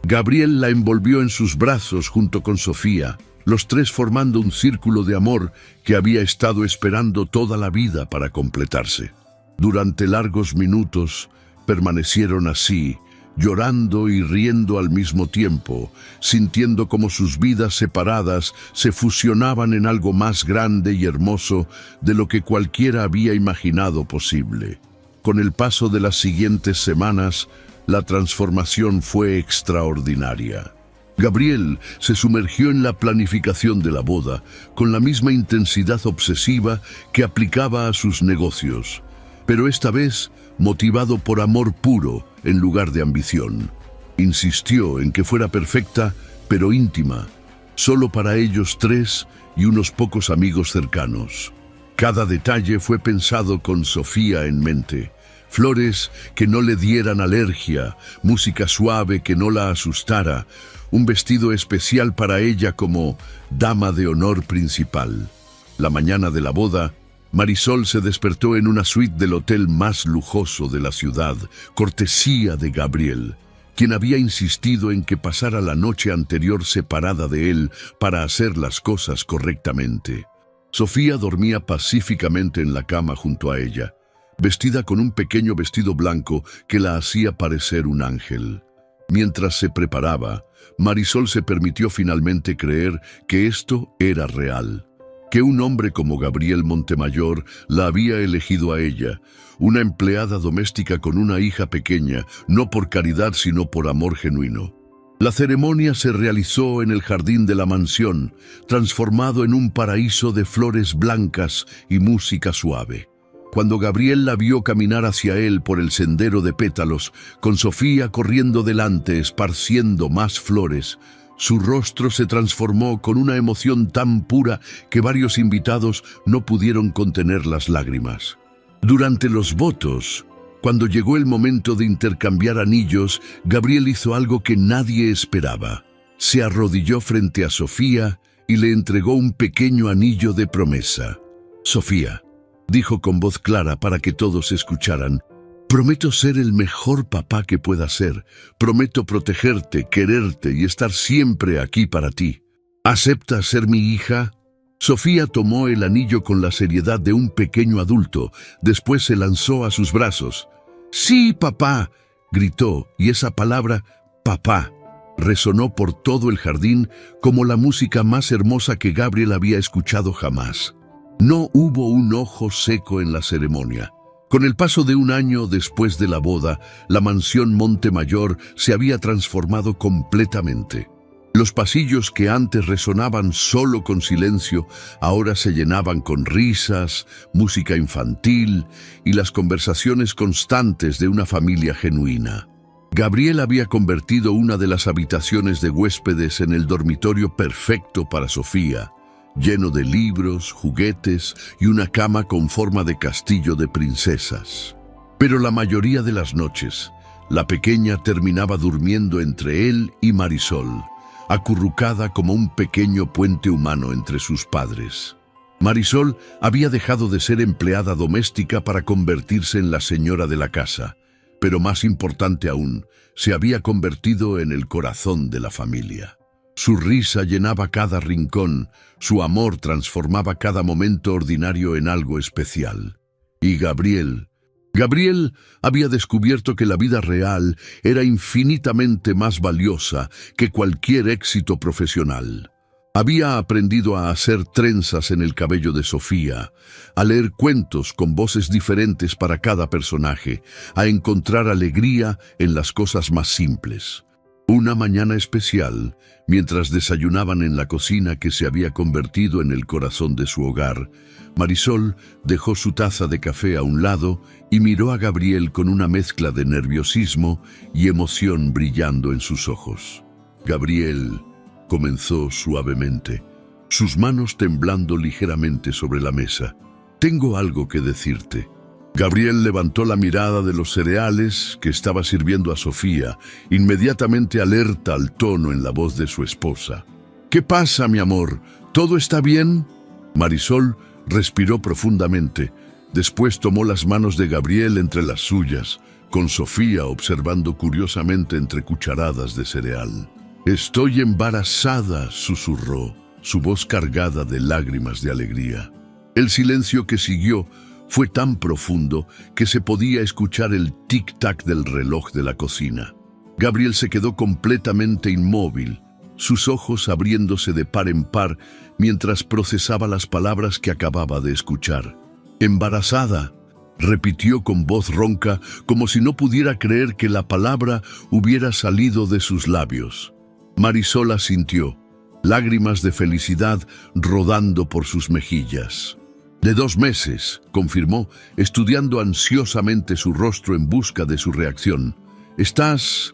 Gabriel la envolvió en sus brazos junto con Sofía, los 3 formando un círculo de amor que había estado esperando toda la vida para completarse. Durante largos minutos permanecieron así, llorando y riendo al mismo tiempo, sintiendo como sus vidas separadas se fusionaban en algo más grande y hermoso de lo que cualquiera había imaginado posible. Con el paso de las siguientes semanas, la transformación fue extraordinaria. Gabriel se sumergió en la planificación de la boda con la misma intensidad obsesiva que aplicaba a sus negocios, pero esta vez motivado por amor puro en lugar de ambición. Insistió en que fuera perfecta, pero íntima, solo para ellos 3 y unos pocos amigos cercanos. Cada detalle fue pensado con Sofía en mente. Flores que no le dieran alergia, música suave que no la asustara, un vestido especial para ella como dama de honor principal. La mañana de la boda, Marisol se despertó en una suite del hotel más lujoso de la ciudad, cortesía de Gabriel, quien había insistido en que pasara la noche anterior separada de él para hacer las cosas correctamente. Sofía dormía pacíficamente en la cama junto a ella, vestida con un pequeño vestido blanco que la hacía parecer un ángel. Mientras se preparaba, Marisol se permitió finalmente creer que esto era real, que un hombre como Gabriel Montemayor la había elegido a ella, una empleada doméstica con una hija pequeña, no por caridad sino por amor genuino. La ceremonia se realizó en el jardín de la mansión, transformado en un paraíso de flores blancas y música suave. Cuando Gabriel la vio caminar hacia él por el sendero de pétalos, con Sofía corriendo delante esparciendo más flores, su rostro se transformó con una emoción tan pura que varios invitados no pudieron contener las lágrimas. Durante los votos, cuando llegó el momento de intercambiar anillos, Gabriel hizo algo que nadie esperaba. Se arrodilló frente a Sofía y le entregó un pequeño anillo de promesa. «Sofía», dijo con voz clara para que todos escucharan, «prometo ser el mejor papá que pueda ser. Prometo protegerte, quererte y estar siempre aquí para ti. ¿Aceptas ser mi hija?». Sofía tomó el anillo con la seriedad de un pequeño adulto, después se lanzó a sus brazos. «Sí, papá», gritó, y esa palabra, papá, resonó por todo el jardín como la música más hermosa que Gabriel había escuchado jamás. No hubo un ojo seco en la ceremonia. Con el paso de un año después de la boda, la mansión Montemayor se había transformado completamente. Los pasillos que antes resonaban solo con silencio, ahora se llenaban con risas, música infantil y las conversaciones constantes de una familia genuina. Gabriel había convertido una de las habitaciones de huéspedes en el dormitorio perfecto para Sofía, lleno de libros, juguetes y una cama con forma de castillo de princesas. Pero la mayoría de las noches, la pequeña terminaba durmiendo entre él y Marisol, acurrucada como un pequeño puente humano entre sus padres. Marisol había dejado de ser empleada doméstica para convertirse en la señora de la casa, pero más importante aún, se había convertido en el corazón de la familia. Su risa llenaba cada rincón, su amor transformaba cada momento ordinario en algo especial. Y Gabriel había descubierto que la vida real era infinitamente más valiosa que cualquier éxito profesional. Había aprendido a hacer trenzas en el cabello de Sofía, a leer cuentos con voces diferentes para cada personaje, a encontrar alegría en las cosas más simples. Una mañana especial, mientras desayunaban en la cocina que se había convertido en el corazón de su hogar, Marisol dejó su taza de café a un lado y miró a Gabriel con una mezcla de nerviosismo y emoción brillando en sus ojos. Gabriel comenzó suavemente, sus manos temblando ligeramente sobre la mesa. «Tengo algo que decirte». Gabriel levantó la mirada de los cereales que estaba sirviendo a Sofía, inmediatamente alerta al tono en la voz de su esposa. «¿Qué pasa, mi amor? ¿Todo está bien?» Marisol respiró profundamente. Después tomó las manos de Gabriel entre las suyas, con Sofía observando curiosamente entre cucharadas de cereal. «Estoy embarazada», susurró, su voz cargada de lágrimas de alegría. El silencio que siguió fue tan profundo que se podía escuchar el tic-tac del reloj de la cocina. Gabriel se quedó completamente inmóvil, sus ojos abriéndose de par en par mientras procesaba las palabras que acababa de escuchar. «Embarazada», repitió con voz ronca, como si no pudiera creer que la palabra hubiera salido de sus labios. Marisol asintió, lágrimas de felicidad rodando por sus mejillas. «De 2 meses», confirmó, estudiando ansiosamente su rostro en busca de su reacción. ¿Estás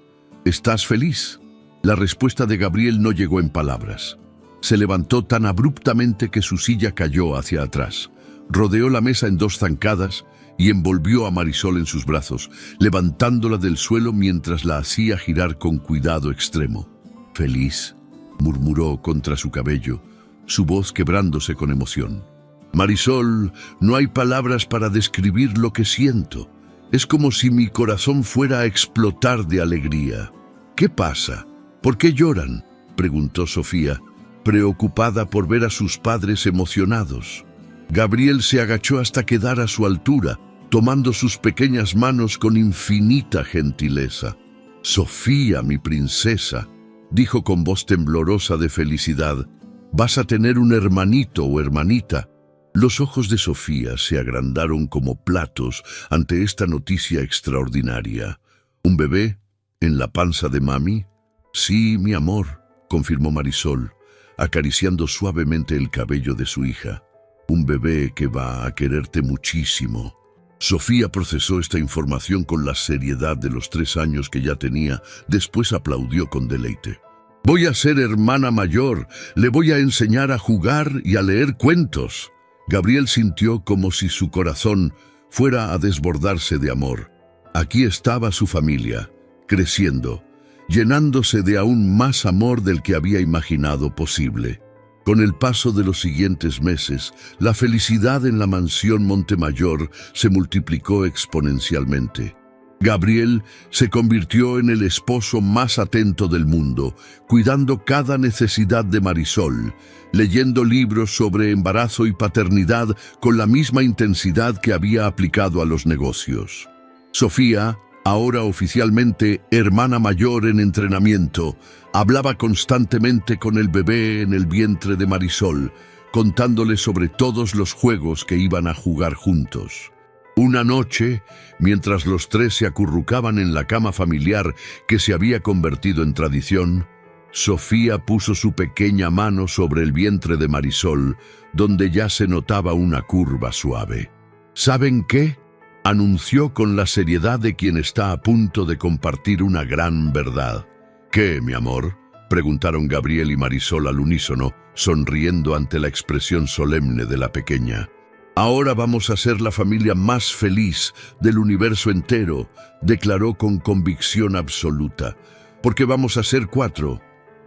feliz?» La respuesta de Gabriel no llegó en palabras. Se levantó tan abruptamente que su silla cayó hacia atrás. Rodeó la mesa en 2 zancadas y envolvió a Marisol en sus brazos, levantándola del suelo mientras la hacía girar con cuidado extremo. «¿Feliz?», murmuró contra su cabello, su voz quebrándose con emoción. «Marisol, no hay palabras para describir lo que siento. Es como si mi corazón fuera a explotar de alegría». «¿Qué pasa? ¿Por qué lloran?», preguntó Sofía, preocupada por ver a sus padres emocionados. Gabriel se agachó hasta quedar a su altura, tomando sus pequeñas manos con infinita gentileza. «Sofía, mi princesa», dijo con voz temblorosa de felicidad, «vas a tener un hermanito o hermanita». Los ojos de Sofía se agrandaron como platos ante esta noticia extraordinaria. «¿Un bebé en la panza de mami?» «Sí, mi amor», confirmó Marisol, acariciando suavemente el cabello de su hija. «Un bebé que va a quererte muchísimo». Sofía procesó esta información con la seriedad de los 3 años que ya tenía, después aplaudió con deleite. «Voy a ser hermana mayor, le voy a enseñar a jugar y a leer cuentos». Gabriel sintió como si su corazón fuera a desbordarse de amor. Aquí estaba su familia, creciendo, llenándose de aún más amor del que había imaginado posible. Con el paso de los siguientes meses, la felicidad en la mansión Montemayor se multiplicó exponencialmente. Gabriel se convirtió en el esposo más atento del mundo, cuidando cada necesidad de Marisol, leyendo libros sobre embarazo y paternidad con la misma intensidad que había aplicado a los negocios. Sofía, ahora oficialmente hermana mayor en entrenamiento, hablaba constantemente con el bebé en el vientre de Marisol, contándole sobre todos los juegos que iban a jugar juntos. Una noche, mientras los 3 se acurrucaban en la cama familiar que se había convertido en tradición, Sofía puso su pequeña mano sobre el vientre de Marisol, donde ya se notaba una curva suave. «¿Saben qué?», anunció con la seriedad de quien está a punto de compartir una gran verdad. «¿Qué, mi amor?», preguntaron Gabriel y Marisol al unísono, sonriendo ante la expresión solemne de la pequeña. «Ahora vamos a ser la familia más feliz del universo entero», declaró con convicción absoluta, «porque vamos a ser 4.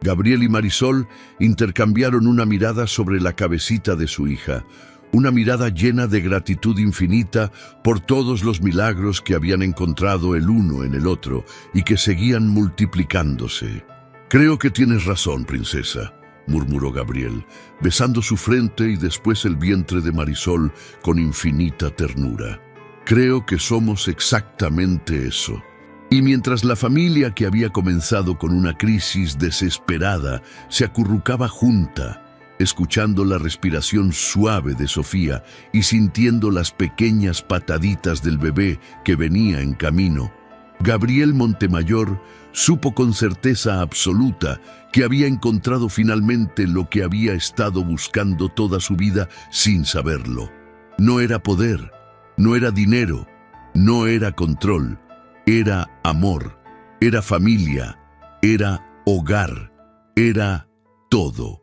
Gabriel y Marisol intercambiaron una mirada sobre la cabecita de su hija, una mirada llena de gratitud infinita por todos los milagros que habían encontrado el uno en el otro y que seguían multiplicándose. «Creo que tienes razón, princesa», murmuró Gabriel, besando su frente y después el vientre de Marisol con infinita ternura. «Creo que somos exactamente eso». Y mientras la familia, que había comenzado con una crisis desesperada, se acurrucaba junta, escuchando la respiración suave de Sofía y sintiendo las pequeñas pataditas del bebé que venía en camino, Gabriel Montemayor supo con certeza absoluta que había encontrado finalmente lo que había estado buscando toda su vida sin saberlo. No era poder, no era dinero, no era control, era amor, era familia, era hogar, era todo.